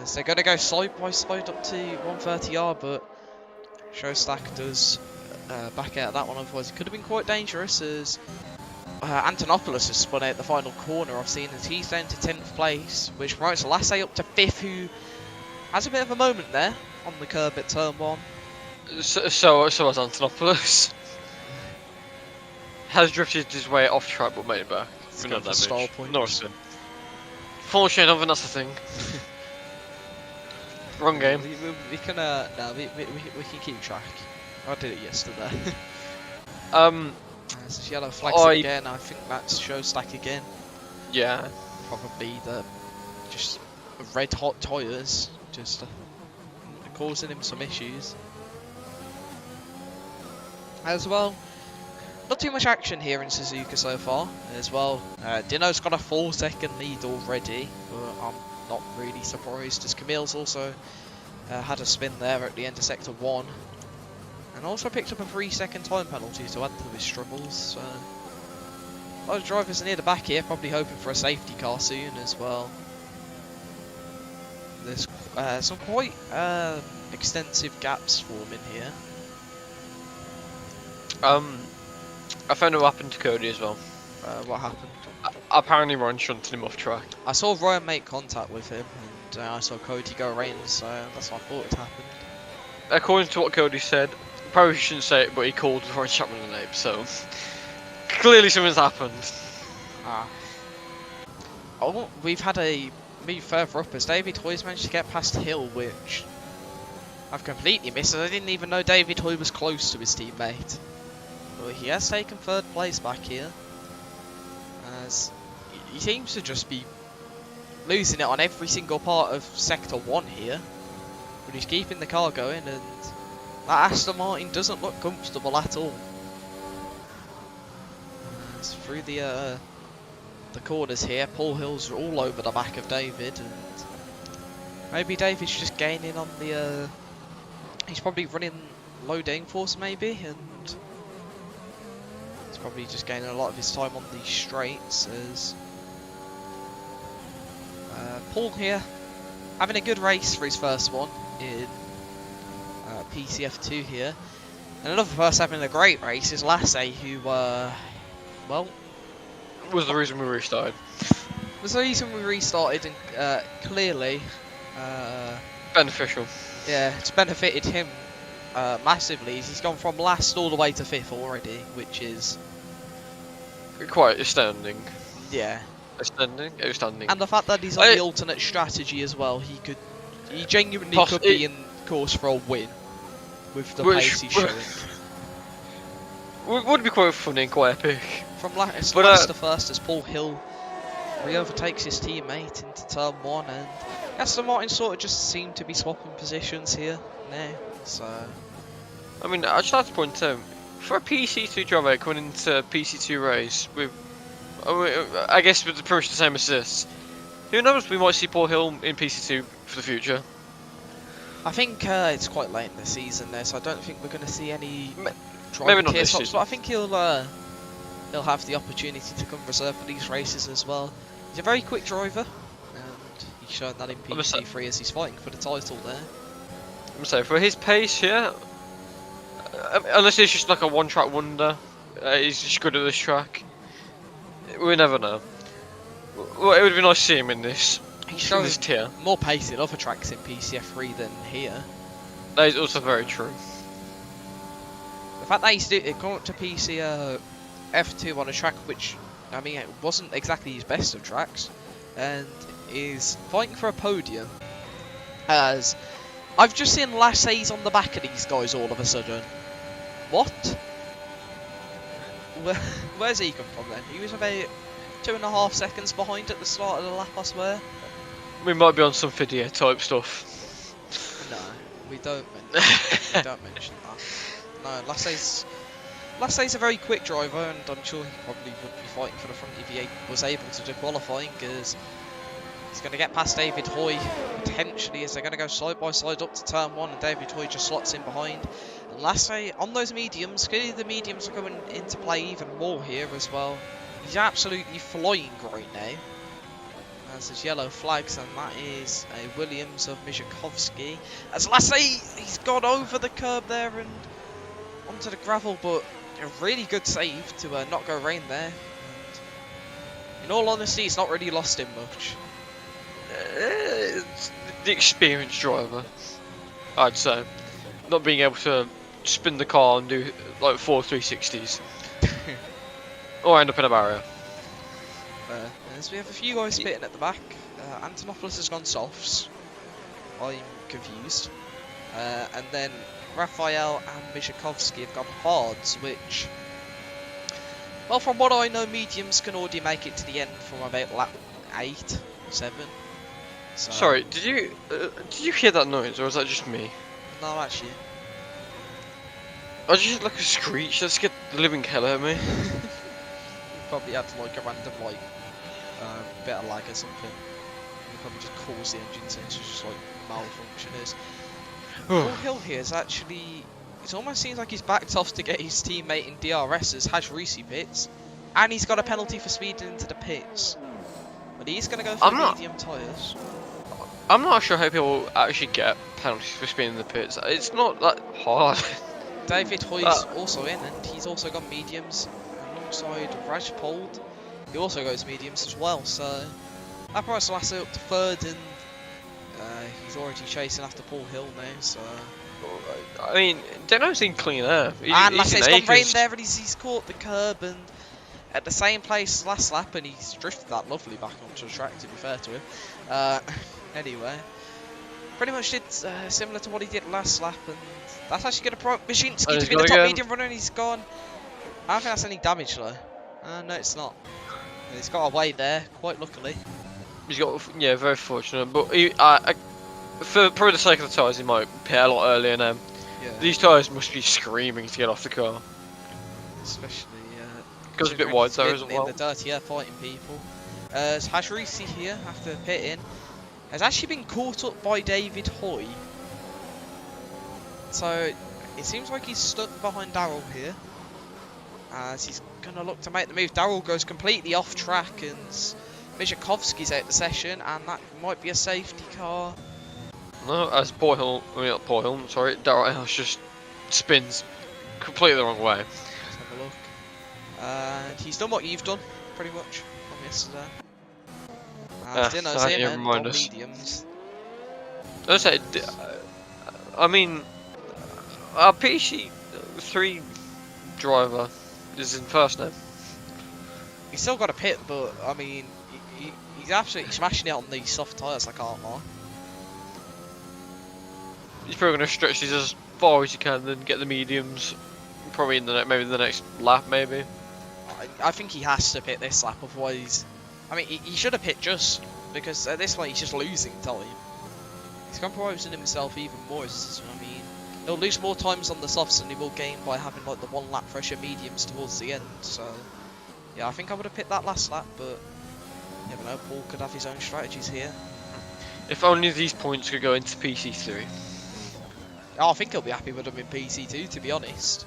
So they're going to go side by side up to 130R, but Showstack does back out of that one, otherwise it could have been quite dangerous, as Antonopoulos has spun out the final corner I've seen, as he's down to 10th place, which promotes Lasse up to 5th, who has a bit of a moment there on the curb at turn 1. So has Antonopoulos. Has drifted his way off track but made it back. It's not that stall point. Norriston. Fortunately, I don't think that's the thing. Wrong game. We can no, we can keep track. I did it yesterday. This is yellow flags again. I think that's Showstack again. Yeah. Probably the just red hot tyres, just causing him some issues. As well, not too much action here in Suzuka so far. As well, Dino's got a 4-second lead already, but I'm not really surprised, as Camille's also had a spin there at the end of sector 1. And also picked up a 3-second time penalty to add to his struggles. So a lot of drivers near the back here, probably hoping for a safety car soon as well. There's some quite extensive gaps forming here. I found out what happened to Cody as well. What happened? Apparently Ryan shunted him off track. I saw Ryan make contact with him, and I saw Cody go around, so that's what I thought had happened. according to what Cody said, probably shouldn't say it, but he called Ryan Chapman a name, so clearly something's happened. Ah. Oh, we've had a move further up as David Hoy's managed to get past Hill, which I've completely missed. I didn't even know David Hoy was close to his teammate. But he has taken third place back here, as he seems to just be losing it on every single part of Sector 1 here. But he's keeping the car going, and that Aston Martin doesn't look comfortable at all. As through the corners here, Paul Hill's all over the back of David, and maybe David's just gaining on the he's probably running low downforce maybe, and he's probably just gaining a lot of his time on these straights as Paul here having a good race for his first one in PC F2 here. And another person having a great race is Lasse, who well, Was the reason we restarted. was the reason we restarted, and clearly Beneficial. yeah, it's benefited him massively. He's gone from last all the way to 5th already, which is Quite astounding. yeah. Outstanding. And the fact that he's on the alternate strategy as well, he genuinely could be in course for a win with the pace he's showing. Would be quite funny and quite epic. From last to first, as Paul Hill re-overtakes his teammate into turn 1, and Aston Martin sort of just seem to be swapping positions here now. So I mean, I'd just like to point out, for a PC2 driver coming into PC2 race with, I guess with pretty much the same assists, who knows, we might see Paul Hill in PC2 for the future. I think it's quite late in the season there, so I don't think we're going to see any Maybe not tier this swaps, season. but I think he'll have the opportunity to come reserve for these races as well. He's a very quick driver, and he's shown that in PC3 as he's fighting for the title there. I'm gonna say, for his pace here, unless it's just like a one-track wonder, he's just good at this track. We never know. Well, it would be nice to see him in this. He's showing this tier. more pace in other tracks in PCF3 than here. That is also very true. The fact that he's gone up to PC F2 on a track which, I mean, it wasn't exactly his best of tracks, and is fighting for a podium. As I've just seen Lasse's on the back of these guys all of a sudden. What? Where's he come from then? He was about 2.5 seconds behind at the start of the lap, I swear. We might be on some video type stuff. No, we don't mention that. No, Lasse's a very quick driver, and I'm sure he probably would be fighting for the front if he was able to do qualifying, because he's going to get past David Hoy potentially, as they're going to go side by side up to turn 1, and David Hoy just slots in behind. And Lasse on those mediums, clearly the mediums are coming into play even more here as well. He's absolutely flying right now. As there's yellow flags, and that is a Williams of Mijakovsky. As Lasse, he's gone over the curb there and onto the gravel, but a really good save to not go rain there. And in all honesty, it's not really lost him much. It's the experienced driver, I'd say. Not being able to spin the car and do like 4 360s. Or end up in a barrier. As we have a few guys spitting at the back. Antonopoulos has gone softs. I'm confused. And then Raphael and Mijakovsky have gone hards, which, well, from what I know, mediums can already make it to the end from about lap 8, 7. So, Sorry, did you hear that noise, or was that just me? no, actually. I just heard like a screech. That scared the living hell out of me. Probably had like a random like bit of lag or something. You probably just caused the engine to just like malfunction. Paul Hill here is actually, it almost seems like he's backed off to get his teammate in DRS's Haj Rusi pits, and he's got a penalty for speeding into the pits. But he's going to go for the medium tyres. I'm not sure how people actually get penalties for speeding in the pits. It's not that hard. David Hoy's also in, and he's also got mediums alongside Rajpold. He also goes mediums as well, so that puts Lasse up to 3rd, and he's already chasing after Paul Hill now, so I mean, Deno's in clean air. And He's in it's gone rain acres. there, and he's caught the curb and at the same place as last lap, and he's drifted that lovely back onto the track. To be fair to him, anyway, pretty much did similar to what he did last lap, and that's actually going to prompt Mashinsky to be the top medium runner, and he's gone. I don't think that's any damage though. No, it's not. He's got away there, quite luckily. He's got, yeah, very fortunate. But for probably the sake of the tyres, he might pit a lot earlier now. Yeah. These tyres must be screaming to get off the car. Especially, goes a bit wide there as well. In the dirt, yeah, fighting people. Hajrisi here, after pitting, has actually been caught up by David Hoy. So, it seems like he's stuck behind Darrell here. As he's going to look to make the move. Darrell goes completely off track, and Mijakovsky's out the session, and that might be a safety car. No, as not Paul Hill, sorry, Darrell Ellis just spins completely the wrong way. Let's have a look. And he's done what you've done, pretty much, from yesterday. And Dino's in and on mediums. As I said, I mean, our PC3 driver is in first now. He's still got a pit, but, I mean, he's absolutely smashing it on these soft tyres, I can't lie. He's probably going to stretch these as far as he can, then get the mediums. Probably in maybe the next lap, maybe. I think he has to pit this lap, otherwise. I mean, he should have pit just because at this point he's just losing time. He's compromising himself even more. I mean, he'll lose more times on the softs than he will gain by having like the 1 lap fresher mediums towards the end. So, yeah, I think I would have pit that last lap, but you never know. Paul could have his own strategies here. If only these points could go into PC3. Oh, I think he'll be happy with them in PC2, to be honest.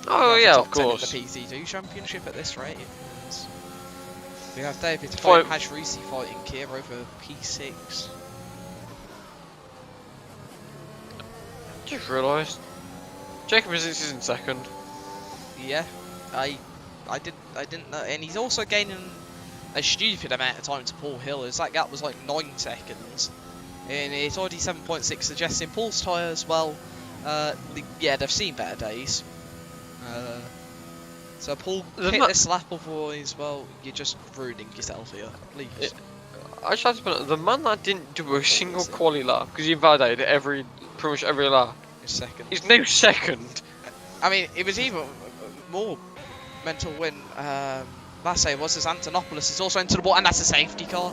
Oh yeah, of course. The PC2 championship at this rate. We have David Hoy and Hajrisi fighting here over P6. Just realised Jacob is in second. Yeah, I didn't know, and he's also gaining a stupid amount of time to Paul Hill. As that gap was like 9 seconds, and it's already 7.6, suggesting Paul's tyres. Well, yeah, they've seen better days. So Paul, hit this lap, otherwise, well, you're just ruining yourself here, please. I just have to put it, the man that didn't do a single quali lap, because he invalidated pretty much every lap. Second. He's now second. I mean, it was even more mental when, last say it was, as Antonopoulos is also into the ball, and that's a safety car,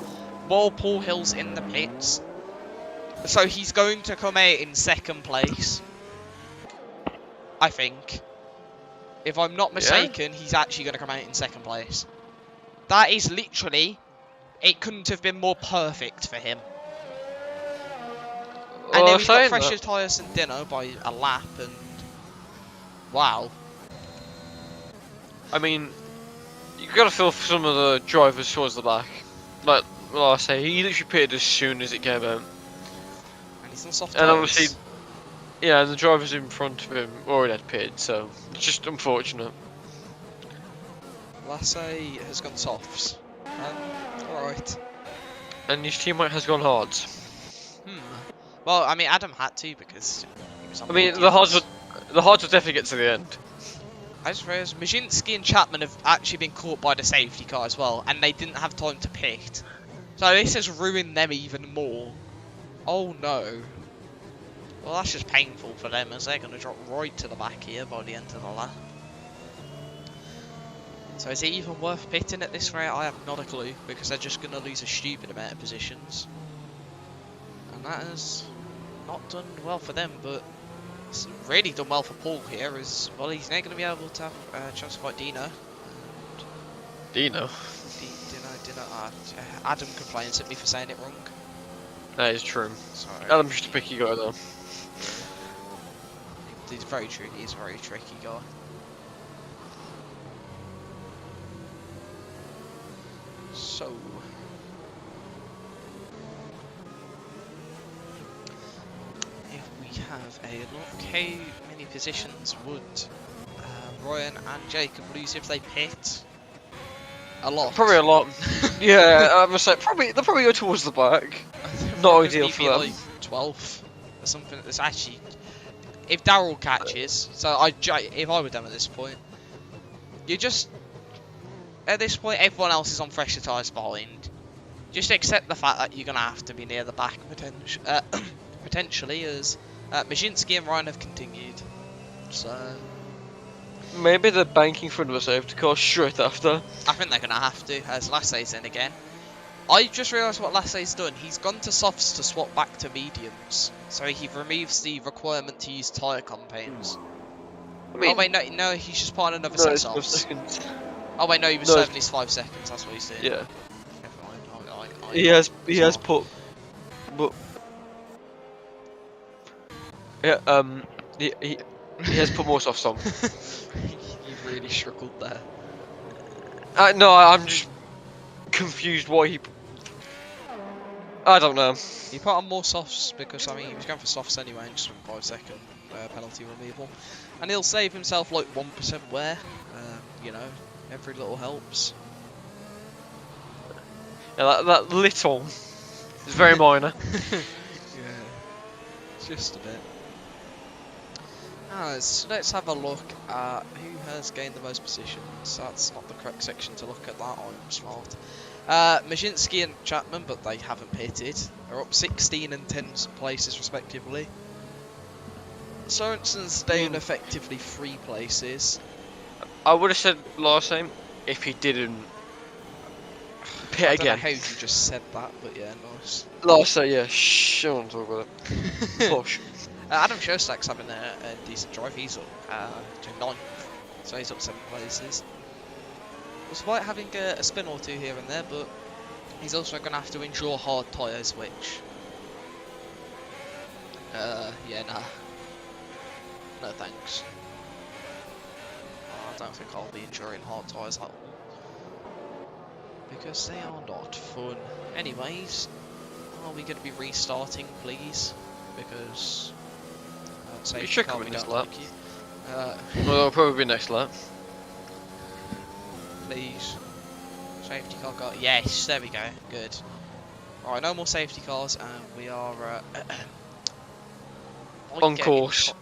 while Paul Hill's in the pits. So he's going to come out in second place, I think. If I'm not mistaken, he's actually going to come out in second place. That is literally, it couldn't have been more perfect for him. And then he's got fresher tyres than Dino by a lap, and wow. I mean, you've got to feel for some of the drivers towards the back. Like I say, he literally pitted as soon as it came out. And he's on soft tyres. And obviously, yeah, and the drivers in front of him already had pitted, so it's just unfortunate. Lasse has gone softs. Alright. And his teammate has gone hards. Well, I mean, Adam had to because he was on the hards will definitely get to the end. I just realised Majinski and Chapman have actually been caught by the safety car as well, and they didn't have time to pit. So this has ruined them even more. Oh no. Well, that's just painful for them, as they're going to drop right to the back here by the end of the lap. So is it even worth pitting at this rate? I have not a clue, because they're just going to lose a stupid amount of positions. And that has not done well for them, but it's really done well for Paul here, as well. He's now going to be able to have a chance to fight Dino. Dino? Dino. Adam complains at me for saying it wrong. That is true. Sorry. Adam's just a picky guy though. He's very true, he's a very tricky guy. So, if we have a look, how many positions would Ryan and Jacob lose if they pit? A lot. Probably a lot. Yeah, I must say, they'll probably go towards the back. Not ideal for them. Like 12th. There's something that's actually, if Daryl catches, so if I were them at this point, you just, at this point everyone else is on fresher tyres behind. Just accept the fact that you're gonna have to be near the back potentially, as Majinski and Ryan have continued. So maybe they're banking for another safety car straight after. I think they're gonna have to, as Lassay's in again. I just realised what Lassay's done. He's gone to softs to swap back to mediums, so he removes the requirement to use tyre campaigns. I mean, oh wait, no, he's just put on another no, set it's of 5 softs. seconds. Oh wait, no, he was No, serving his 5 seconds. That's what he's doing. Yeah, Never mind. he has put, but yeah, he has put more softs on. You've really struggled there. No, I'm just confused why he. I don't know. He put on more softs because, I mean, he was going for softs anyway and just went 5 second penalty removal. And he'll save himself like 1% wear. You know, every little helps. Yeah, that little is very minor. Yeah, just a bit. Let's have a look at who has gained the most positions. That's not the correct section to look at that. I'm smart. Majinski and Chapman, but they haven't pitted. They're up 16 and 10 places respectively. Sorensen's down effectively 3 places. I would have said last time if he didn't pit I again. don't know how you just said that, but yeah, nice. Last time, yeah. Shh, I don't want to talk about it. Push. Adam Shostak's having a decent drive. He's up to 9th, so he's up 7 places. Despite having a spin or 2 here and there, but he's also going to have to endure hard tyres, which... yeah, nah. No thanks. I don't think I'll be enduring hard tyres at all. Because they are not fun. Anyways, are we going to be restarting, please? Because... You should come in this lap. Like you. Well, it'll probably be next lap. Please. Safety car go. Yes, there we go. Good. Alright, no more safety cars, and we are on course.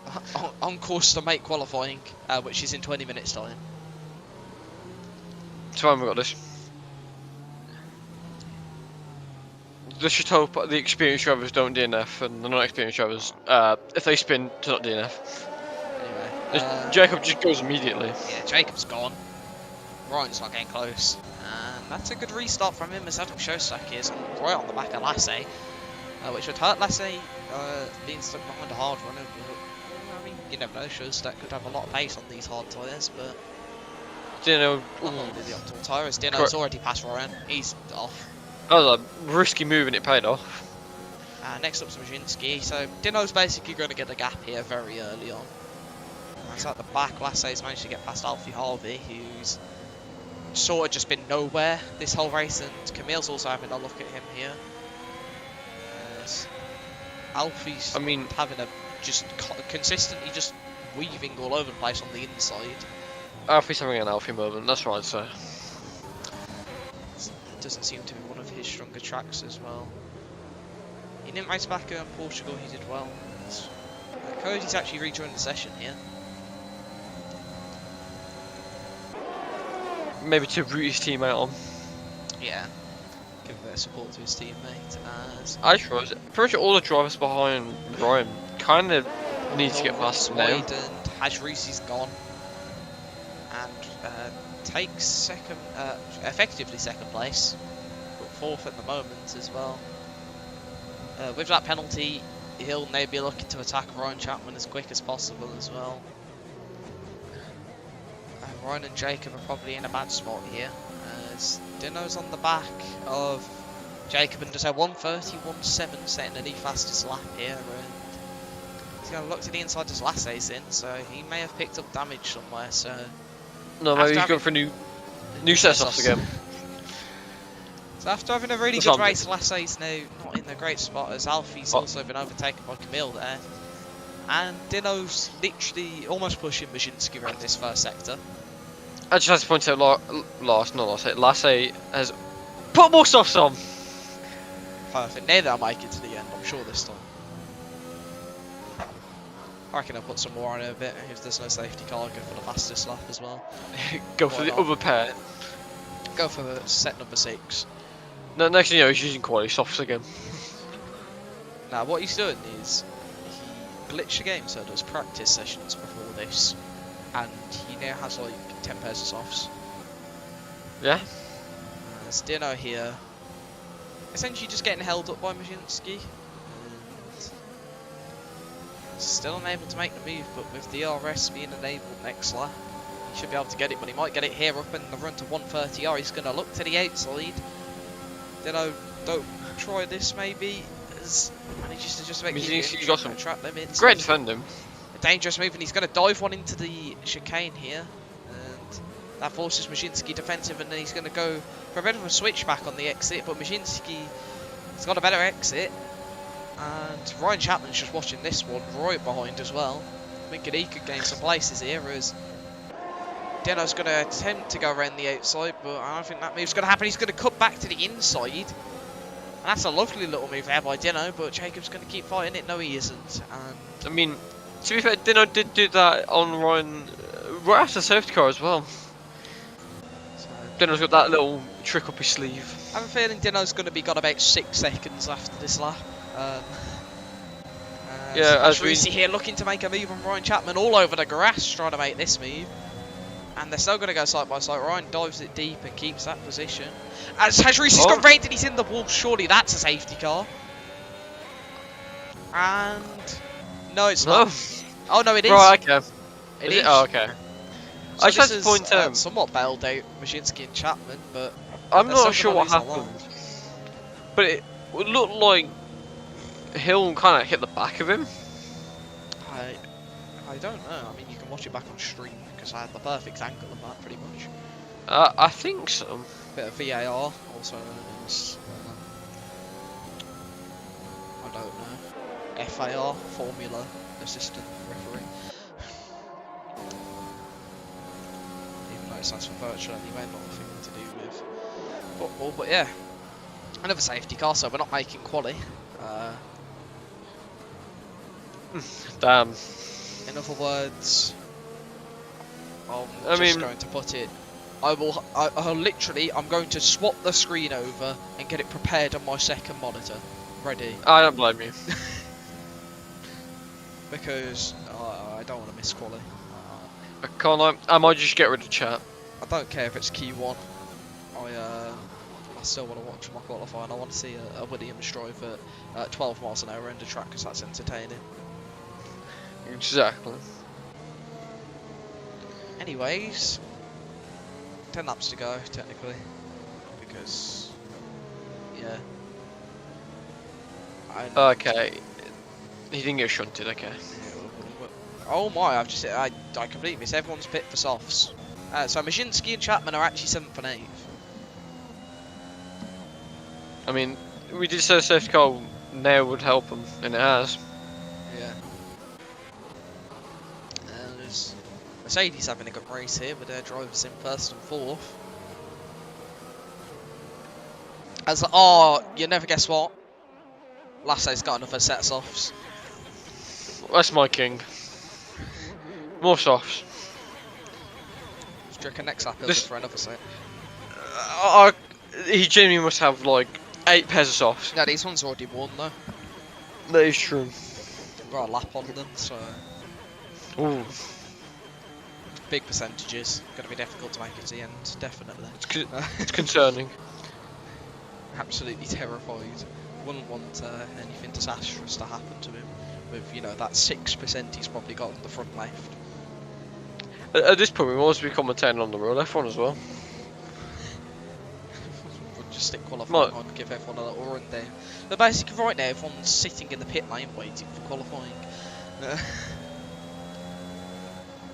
On course to make qualifying, which is in 20 minutes time. It's fine, we got this. Let's just hope the experienced drivers don't DNF, and the non-experienced drivers, if they spin, to not DNF. Anyway, Jacob just goes immediately. Yeah, Jacob's gone. Ryan's not getting close. And that's a good restart from him, as Adam Shostak is right on the back of Lassay, which would hurt Lassay being stuck behind a hard runner. But, I mean, you never know, Shostak could have a lot of pace on these hard tyres, but... Dino. Not only the optimal tyres, Dino's already passed Ryan. He's off. That was a risky move and it paid off. Next up's Majinski, so Dino's basically going to get a gap here very early on. That's at the back. Lassay's managed to get past Alfie Harvey, who's sort of just been nowhere this whole race, and Camille's also having a look at him here. Alfie's having a just consistently just weaving all over the place on the inside. Alfie's having an Alfie moment, that's right, so. Doesn't seem to be one of his stronger tracks as well. He didn't race back in Portugal, he did well. Cody's actually rejoined the session here. Maybe to root his teammate on. Yeah. Give a bit of support to his teammate. As I just realised, pretty much all the drivers behind Ryan kind of need to get past him now. And Hajrusi's gone. And takes second, effectively second place, but 4th at the moment as well. With that penalty, he'll maybe be looking to attack Ryan Chapman as quick as possible as well. Ryan and Jacob are probably in a bad spot here, as Dino's on the back of Jacob and does a 1:31.7, setting a new fastest lap here, and he's going to look to the inside as Lassay's in, so he may have picked up damage somewhere, so... No, maybe he's going for new set-offs again. So after having a really good race, Lassay's now not in the great spot, as Alfie's also been overtaken by Camille there. And Dino's literally almost pushing Majinski around this first sector. I just have to point out, Lassay has put more softs on. Perfect. Now they'll make it to the end, I'm sure this time. I reckon I'll put some more on it a bit. If there's no safety car, I'll go for the fastest lap as well. Go for the other pair. Go for the set number 6. No, next thing you know, he's using quality softs again. Now, what he's doing is he glitched the game, so does practice sessions before this, and he now has like 10 pairs of softs. Yeah. There's Dino here, essentially just getting held up by Majinski. Still unable to make the move, but with the RS being enabled next lap, he should be able to get it, but he might get it here up in the run to 130R. He's going to look to the outside. Dino, don't try this maybe, as manages to just make He's got some track limits. great defending. A dangerous move, and he's going to dive one into the chicane here, and that forces Majinski defensive, and then he's going to go for a bit of a switchback on the exit, but Majinski has got a better exit. And Ryan Chapman's just watching this one right behind as well, thinking he could gain some places here, as Dino's going to attempt to go around the outside, but I don't think that move's going to happen. He's going to cut back to the inside, and that's a lovely little move there by Dino, but Jacob's going to keep fighting it. No, he isn't. And I mean, to be fair, Dino did do that on Ryan right after the safety car as well. so, Dino's got that little trick up his sleeve. I have a feeling Dino's going to be got about 6 seconds after this lap. Yeah, as we see here looking to make a move on Ryan Chapman all over the grass, trying to make this move. And they're still going to go side by side. Ryan dives it deep and keeps that position. As Hajrisi's got raided, he's in the wall. Surely that's a safety car. And no, it's not. Oh no, it is. Right, okay. It is. Oh, okay. So I just had to point out. Somewhat bailed out Majinski and Chapman, but I'm they're not still sure gonna what lose a lot. happened, but it would look like Hill kind of hit the back of him. I don't know. I mean, you can watch it back on stream because I had the perfect angle of that, pretty much. I think so. Bit of VAR, also known as I don't know, FAR, Formula Assistant Referee. Even though it stands for virtual anyway, not a thing to do with football. But yeah, another safety car, so we're not making quali. Damn. In other words, I'm going to put it. I'll literally, I'm going to swap the screen over and get it prepared on my second monitor. Ready? I don't blame you. Because I don't want to miss quali. I can't. I might just get rid of chat. I don't care if it's Q1. I still want to watch my qualifying. I want to see a Williams drive at 12 miles an hour end of track because that's entertaining. Exactly. Anyways, 10 laps to go technically, because yeah. Okay. He didn't get shunted. Okay. Oh my! I completely missed. Everyone's pit for softs. So Majinski and Chapman are actually 7th and 8th. I mean, we did say safety car now would help him, and it has. Yeah. There's Mercedes having a good race here with their drivers in 1st and 4th. You never guess what? Lasso's got another set of softs. That's my king. More softs. Do you reckon next lap he'll This- go for another set? He genuinely must have like 8 pairs of softs. No, these ones already won though. That is true. Got a lap on them, so Ooh. big percentages. Going to be difficult to make it to the end, definitely. It's concerning. Absolutely terrified. Wouldn't want anything disastrous to happen to him. With that 6% he's probably got on the front left. At this point, we must be commentating on the road F1 as well. We'll just stick qualifying Right. on, give everyone a little run down. But basically, right now, everyone's sitting in the pit lane waiting for qualifying.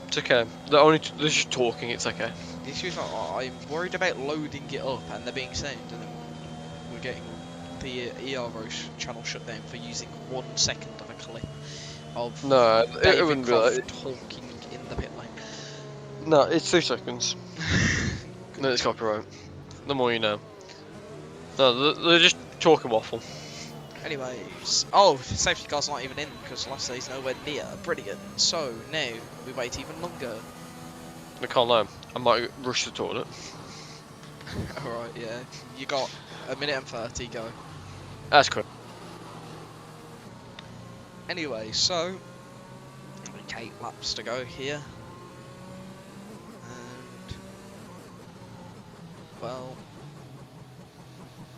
It's okay. They're just talking. It's okay. The issue is I'm worried about loading it up and there being sound, and then we're getting the Ero channel shut down for using 1 second of a clip of No, it David wouldn't be Croft like. talking in the pit lane. No, it's 2 seconds. No, it's copyright. The more you know. No, they're just talking waffle. Anyways, oh, safety car's not even in because last day's nowhere near. Brilliant. So now we wait even longer. I can't lie. I might rush the toilet. Alright, yeah. You got a minute and 30, go. That's cool. Anyway, so 8 laps to go here. And well,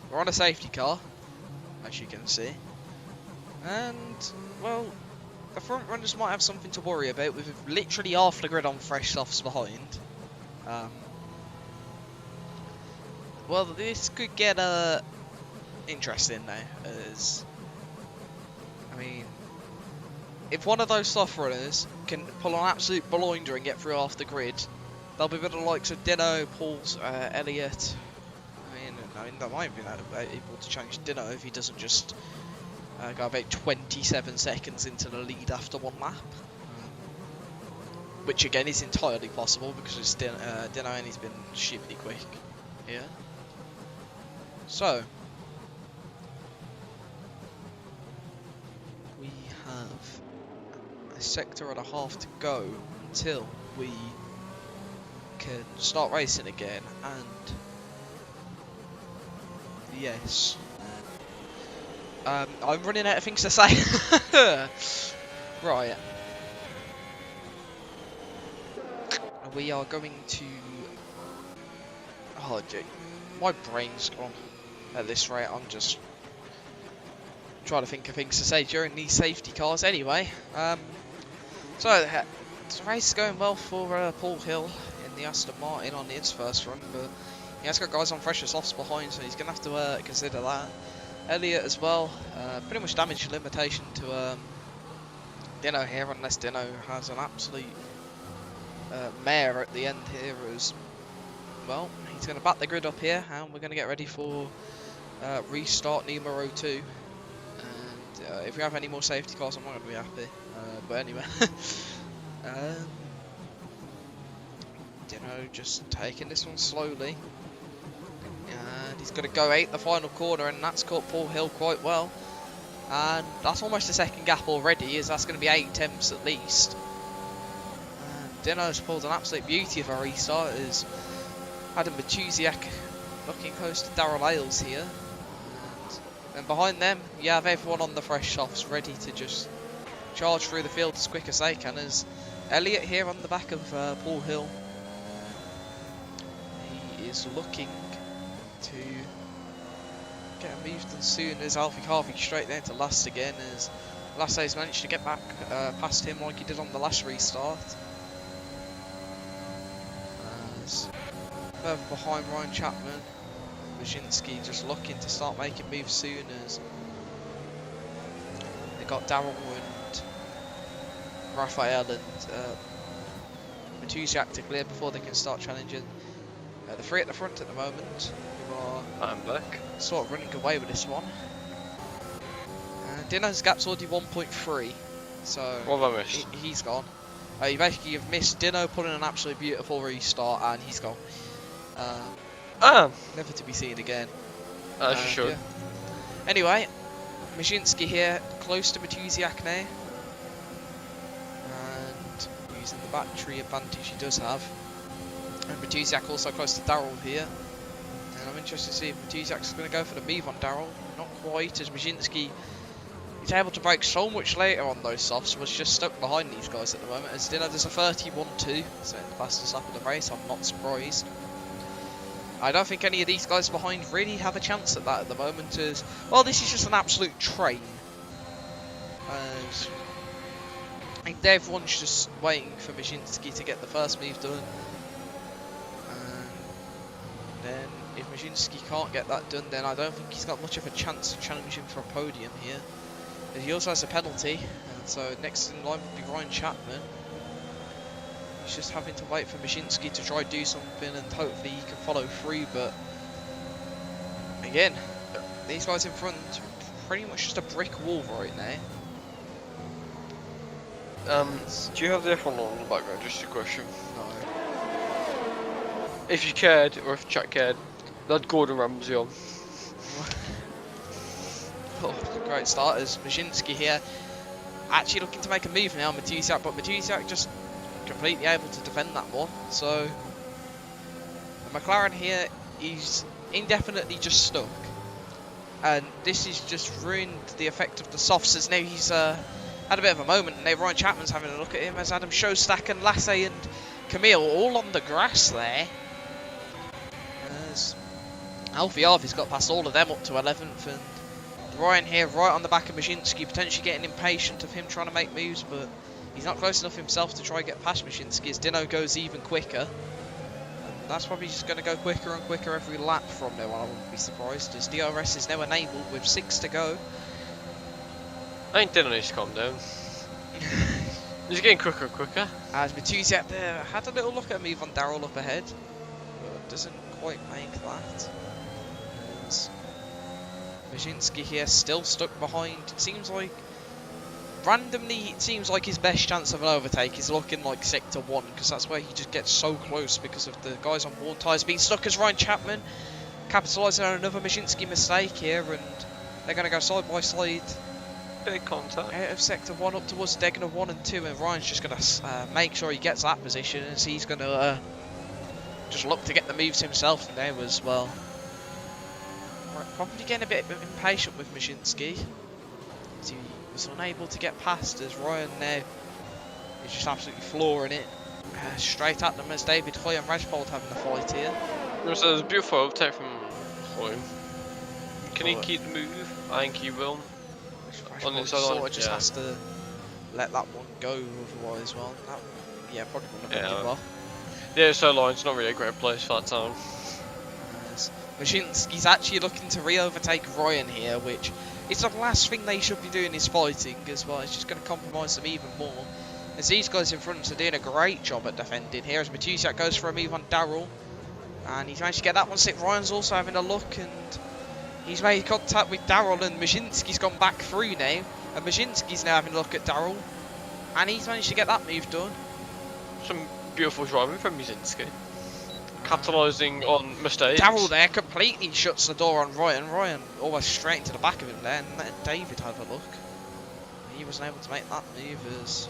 we're on a safety car, as you can see. And well, the front runners might have something to worry about with literally half the grid on fresh softs behind. Well, this could get interesting now, as I mean, if one of those soft runners can pull an absolute blinder and get through half the grid, they'll be with the likes of Dino, Paul's, Elliot. I mean, they might be able to challenge Dino if he doesn't just go about 27 seconds into the lead after one lap. Which again is entirely possible because it's Dino and he's been stupidly quick here. So, we have a sector and a half to go until we can start racing again, and yes, I'm running out of things to say. Right, we are going to, oh gee, my brain's gone at this rate. I'm just trying to think of things to say during these safety cars anyway. So the race is going well for Paul Hill in the Aston Martin on his first run, but he has got guys on fresher softs behind, so he's going to have to consider that. Elliot as well, pretty much damage limitation to Dino here, unless Dino has an absolute mare at the end here as well. He's going to back the grid up here, and we're going to get ready for restart numero 2. And if we have any more safety cars, I'm not going to be happy. But anyway, Dino just taking this one slowly. And he's going to go 8 the final corner, and that's caught Paul Hill quite well. And that's almost a second gap already, as that's going to be 8 attempts at least. And Dino's pulled an absolute beauty of a restart, as Adam Matuziak looking close to Darrell Ailes here. And behind them, you have everyone on the fresh softs ready to just charge through the field as quick as they can, as Elliot here on the back of Paul Hill. He is looking to get a move done soon, as Alfie Harvey straight there to last again, as Lassay's managed to get back past him like he did on the last restart. As further behind Ryan Chapman, Wyszynski just looking to start making moves soon, as they got Darrell and Raphael and Matuziak to clear before they can start challenging. The 3 at the front at the moment, who are I'm back. sort of running away with this one. Dino's gap's already 1.3, so What have I missed? he's gone. You've missed Dino pulling an absolutely beautiful restart, and he's gone. Never to be seen again. As you should. Yeah. Anyway, Wyszynski here, close to Matuziak now. And using the battery advantage he does have. And Matuziak also close to Darrell here. And I'm interested to see if Matuziak's going to go for the move on Darrell. Not quite, as Wyszynski is able to break so much later on those softs, was just stuck behind these guys at the moment. As Dino does a 31.2, so the fastest lap of the race, I'm not surprised. I don't think any of these guys behind really have a chance at that at the moment, as, well, this is just an absolute train. As I think everyone's just waiting for Wyszynski to get the first move done. And then if Wyszynski can't get that done, then I don't think he's got much of a chance of challenging for a podium here. As he also has a penalty, and so next in line would be Ryan Chapman. He's just having to wait for Wyszynski to try to do something, and hopefully he can follow through, but again, these guys in front are pretty much just a brick wall right now. Do you have the F1 on in the background? Just a question. No. If you cared, or if chat cared, they had Gordon Ramsay on. Oh great start as Maszynski here actually looking to make a move now, Matusiak, but Matusiak just completely able to defend that one. So the McLaren here is indefinitely just stuck, and this has just ruined the effect of the softs, as now he's had a bit of a moment, and now Ryan Chapman's having a look at him as Adam Shostak and Lasse and Camille all on the grass there. As Alfie Arvy's got past all of them up to 11th, and Ryan here right on the back of Maszynski, potentially getting impatient of him trying to make moves, but he's not close enough himself to try and get past Maszynski, as Dino goes even quicker. And that's probably just going to go quicker and quicker every lap from now on. I wouldn't be surprised, as DRS is now enabled with 6 to go. I think Dino needs to calm down. He's getting quicker and quicker. As Matusiak there had a little look at a move on Daryl up ahead, but doesn't quite make that. As Maszynski here still stuck behind. It seems like randomly his best chance of an overtake is looking like sector 1, because that's where he just gets so close because of the guys on board tyres being stuck, as Ryan Chapman capitalising on another Maszynski mistake here, and they're going to go side by side. Big contact. Out of sector 1 up towards Degner 1 and 2, and Ryan's just going to make sure he gets that position, as he's going to just look to get the moves himself now as well. Right, probably getting a bit impatient with Maszynski, as he was unable to get past, as Ryan now is just absolutely flooring it. Straight at them as David Hoy and Rajpold having a fight here. There's a beautiful overtake from Hoy. Can he keep the move? I think he will. On the inside sort of just has to let that one go, otherwise, well, that, yeah, probably wouldn't have done well. Yeah, so line's not really a great place for that time. Maszynski's actually looking to re-overtake Ryan here, which is the last thing they should be doing is fighting as well. It's just going to compromise them even more, as these guys in front are doing a great job at defending here, as Matusiak goes for a move on Daryl, and he's managed to get that one sick. Ryan's also having a look, and he's made contact with Daryl, and Maszynski's gone back through now, and Maszynski's now having a look at Daryl, and he's managed to get that move done. Some beautiful driving from Maszynski, capitalising on mistakes. Daryl there completely shuts the door on Ryan. Ryan almost straight into the back of him there, and let David have a look. He wasn't able to make that move, as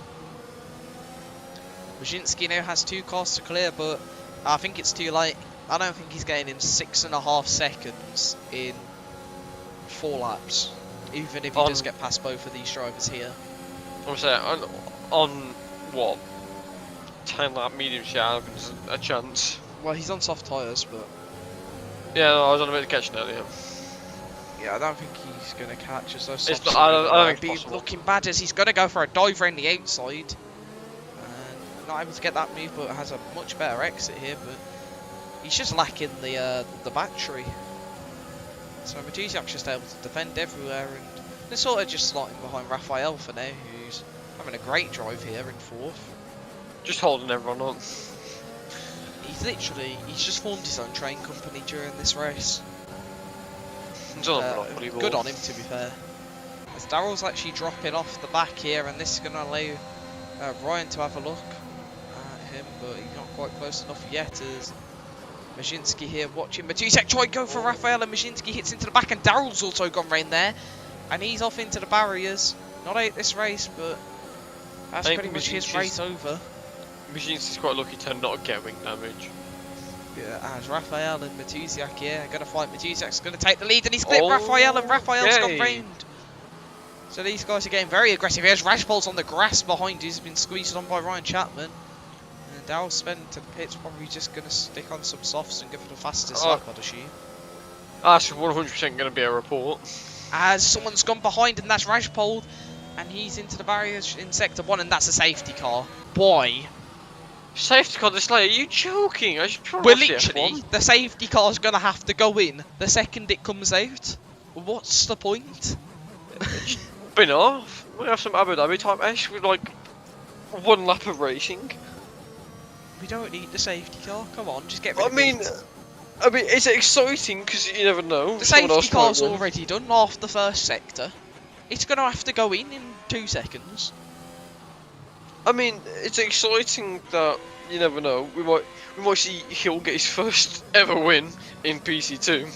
Maszynski now has 2 cars to clear, but I think it's too late. I don't think he's getting in 6.5 seconds in 4 laps, even if he does get past both of these drivers here. I'm saying on what 10 lap medium share, there's a chance. Well, he's on soft tyres, but yeah, no, I was on a bit of catching earlier. Yeah, I don't think he's going to catch us. Those It's softs not, I don't think be it's possible. looking bad, as he's going to go for a dive around the outside, and not able to get that move, but has a much better exit here. But he's just lacking the battery. So Matusiak's just able to defend everywhere, and they're sort of just slotting behind Raphael for now, who's having a great drive here in 4th. Just holding everyone on. He's just formed his own train company during this race. He's on a monopoly ball. Good on him, to be fair. As Daryl's actually dropping off the back here, and this is going to allow Ryan to have a look at him, but he's not quite close enough yet, as Maszynski here watching Matusiak try and go for Raphael, and Maszynski hits into the back, and Daryl's also gone round there, and he's off into the barriers. Not out this race, but that's pretty much his race over. Maszynski's quite lucky to not get wing damage. Yeah, as Raphael and Matusiak here are going to fight. Matusiak's going to take the lead, and he's clipped Raphael, and Raphael's gone round. So these guys are getting very aggressive. Here's Rajpol's on the grass behind, who's been squeezed on by Ryan Chapman. And Daryl Spen to the pit's probably just going to stick on some softs and go for the fastest lap, I'd assume. That's 100% going to be a report. As someone's gone behind, and that's Rajpol, and he's into the barriers in sector 1, and that's a safety car. Why? Safety car this late? Are you joking? Well, literally, the safety car's going to have to go in the second it comes out. What's the point? Been off. We have some Abu Dhabi time ish with like 1 lap of racing. We don't need the safety car. Come on, just get rid of it. I mean, it's exciting because you never know. The safety car's already done off the first sector. It's going to have to go in 2 seconds. I mean, it's exciting that you never know. We might see Hill get his first ever win in PC2.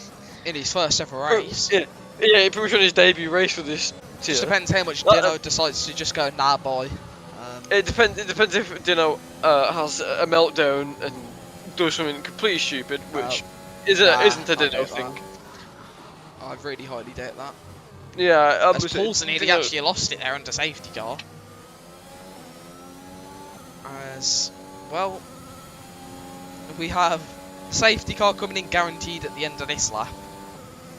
In his first ever race. Yeah, Yeah, pretty much on his debut race for this tier. Just depends how much Well, Dino decides to just go nah boy. It depends. It depends if Dino has a meltdown and does something completely stupid, which isn't a I Dino doubt thing. that. I really highly doubt that. Yeah, As Paul's nearly Dino, actually lost it there under safety car. As well, we have safety car coming in guaranteed at the end of this lap.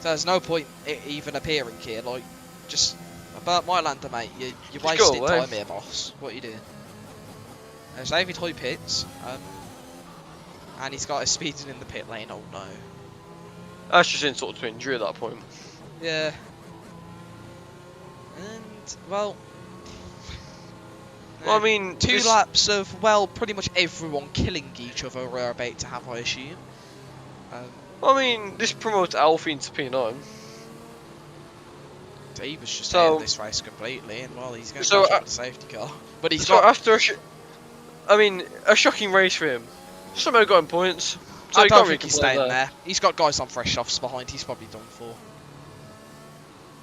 So there's no point it even appearing here. Like, just about my lander, mate. You're Just go wasting away. time here, boss. What are you doing? There's David Hoy pits, and he's got us speeding in the pit lane. Oh no. that's just insult to injury at that point. Yeah. And well, Well, I mean, two this- laps of pretty much everyone killing each other we're about to have, I assume. I mean, this promotes Alfie into P9. He was just So- out of this race completely, and well, he's going to So, catch up with the safety car. But he's So got. after a shocking race for him, somehow got him points. So I you don't can't think really he's complain staying there. He's got guys on fresh offs behind. He's probably done for.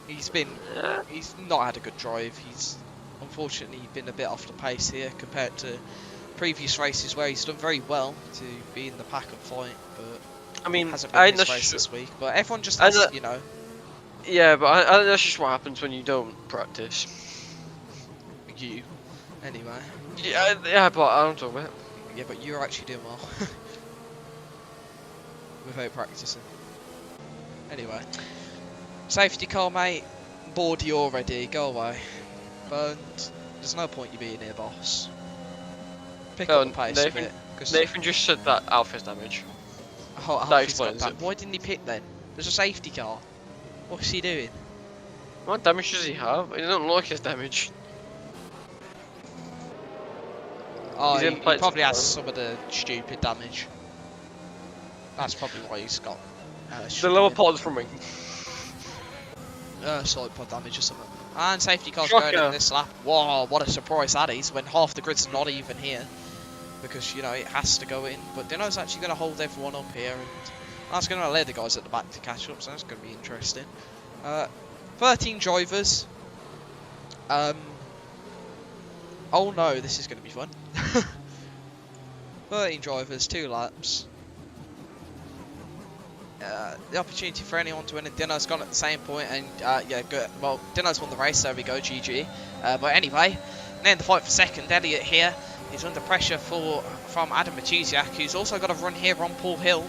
He's not had a good drive. He's unfortunately been a bit off the pace here compared to previous races where he's done very well to be in the pack and fight, but I mean, hasn't I been think this race that's this week. But everyone just and has, that- yeah, but I think that's just what happens when you don't practice. you. Anyway, Yeah, but I don't talk about it. yeah, but you're actually doing well without practicing. Anyway, safety car, mate. Bored you already. Go away. But there's no point you being here, boss. Pick Oh, up the pace Nathan- a bit. Cause Nathan just said that Alpha's damage. Alfie's got explains that. it. Why didn't he pit then? There's a safety car. What's he doing? What damage does he have? He doesn't look like his damage. Oh, He's he in plates probably at has the some of the stupid damage. That's probably why he's got The lower part is from me. side pod damage or something. And safety car's Shocker. going in this lap. Whoa, what a surprise that is when half the grid's not even here. Because, you know, it has to go in. But Dino's actually going to hold everyone up here. And that's going to allow the guys at the back to catch up. So that's going to be interesting. 13 drivers. Oh no, this is going to be fun. 13 drivers, 2 laps. The opportunity for anyone to win, and Dino's gone at the same point, and yeah, good. Well, Dino's won the race, there we go, GG. But anyway, then the fight for second, Elliot here. He's under pressure from Adam Matusiak, who's also got a run here on Paul Hill,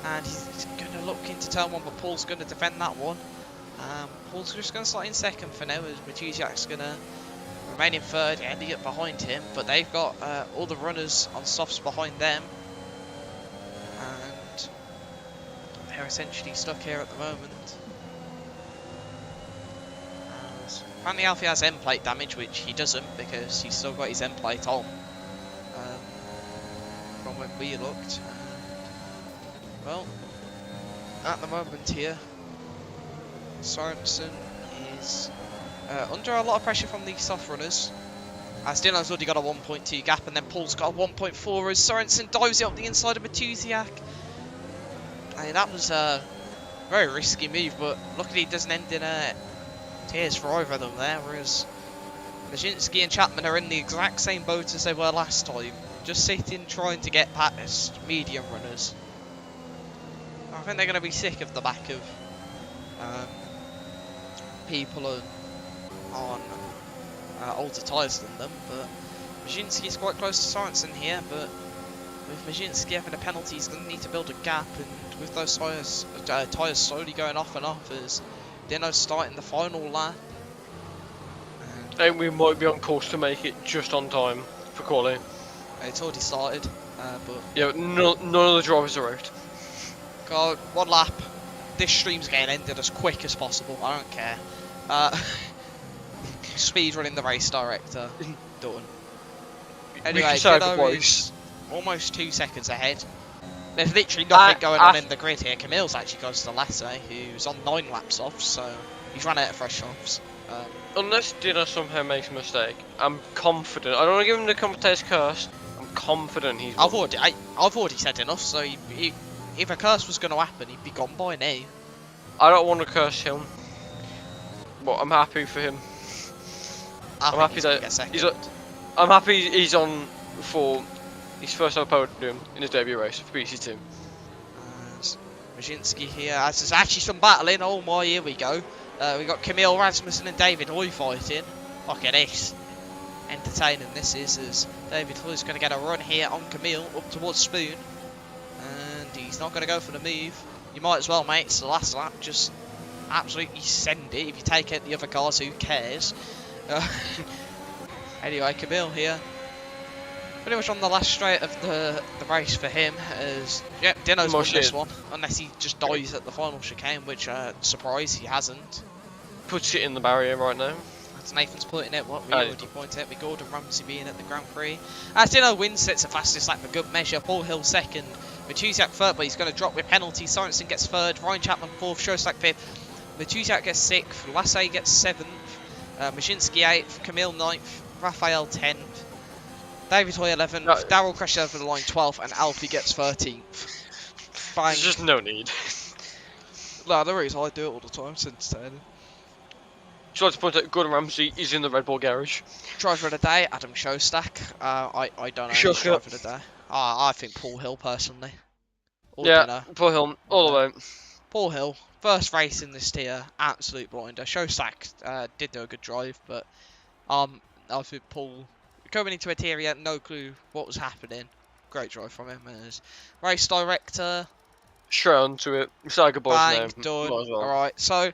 and he's going to look into turn 1, but Paul's going to defend that one. Paul's just going to slot in second for now, as Matusiak's going to remain in third, Elliot behind him, but they've got all the runners on softs behind them, and they're essentially stuck here at the moment. Apparently Alfie has end plate damage, which he doesn't because he's still got his end plate on from when we looked. Well, at the moment here, Sorensen is under a lot of pressure from the soft runners. As Dino's already got a 1.2 gap, and then Paul's got a 1.4 as Sorensen dives it up the inside of Matusiak. I mean, that was a very risky move, but luckily it doesn't end in tears for either of them there, whereas Majinski and Chapman are in the exact same boat as they were last time, just sitting trying to get past medium runners. I think they're going to be sick of the back of people on older tyres than them, but Majinski's quite close to Sorensen here, but with Majinski having a penalty, he's going to need to build a gap, and with those tyres slowly going off and off as Dino's starting the final lap. And we might be on course to make it just on time for quality. It's already started, but Yeah, none of the drivers are out. God, one lap. This stream's getting ended as quick as possible. I don't care. Speed running the race director. Done. Anyway, Dino is almost 2 seconds ahead. There's literally nothing going on in the grid here. Camille's actually goes to Latte, who's on 9 laps off, so he's run out of fresh offs. Unless Dino somehow makes a mistake, I'm confident. I don't want to give him the commentator's curse. I'm confident he's. I've already said enough. So if a curse was going to happen, he'd be gone by now. I don't want to curse him. Well, I'm happy for him. I I'm think happy he's gonna that get second. I'm happy he's on for his first ever podium in his debut race for BC2. Majinski here, as there's actually some battling. Oh my, here we go. We got Camille Rasmussen and David Hoy fighting. Look at this. Entertaining this is, as David Hoy's going to get a run here on Camille up towards Spoon. And he's not going to go for the move. You might as well, mate. It's the last lap. Just absolutely send it. If you take out the other cars, who cares? Anyway, Camille here. Pretty much on the last straight of the race for him, as yeah, Dino's won this one, unless he just dies at the final chicane, which surprise he hasn't. Puts it in the barrier right now. As Nathan's putting it, what we already pointed out with Gordon Ramsay being at the Grand Prix. As Dino wins, sets the fastest lap for good measure. Paul Hill second, Matusiak third, but he's going to drop with penalties. Sorensen gets third, Ryan Chapman fourth, Shostak fifth, Matusiak gets sixth, Lasse gets seventh, Mashinsky eighth, Camille ninth, Raphael 10th. David Hoy 11th, No. Darrell crashed over the line 12th, and Alfie gets 13th. Bang. There's just no need. No, there is. I do it all the time since then. Just like to point out, Gordon Ramsay is in the Red Bull garage. Driver of the day, Adam Shostak. I don't know Sure, who's driver of the day. I think Paul Hill, personally. Or Yeah, Dino. Paul Hill, all the way. Paul Hill, first race in this tier, absolute blinder. Shostak did do a good drive, but I think Paul... Coming into a tier, he had no clue what was happening. Great drive from him as race director. Straight on to it. Say goodbye Bang, now. done. Might as well. Alright, so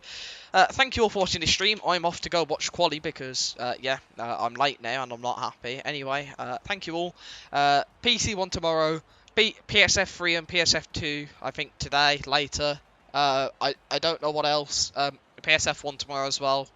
thank you all for watching this stream. I'm off to go watch Quali because, I'm late now and I'm not happy. Anyway, thank you all. PC1 tomorrow, PSF3 and PSF2, I think today, later. I don't know what else. PSF1 tomorrow as well.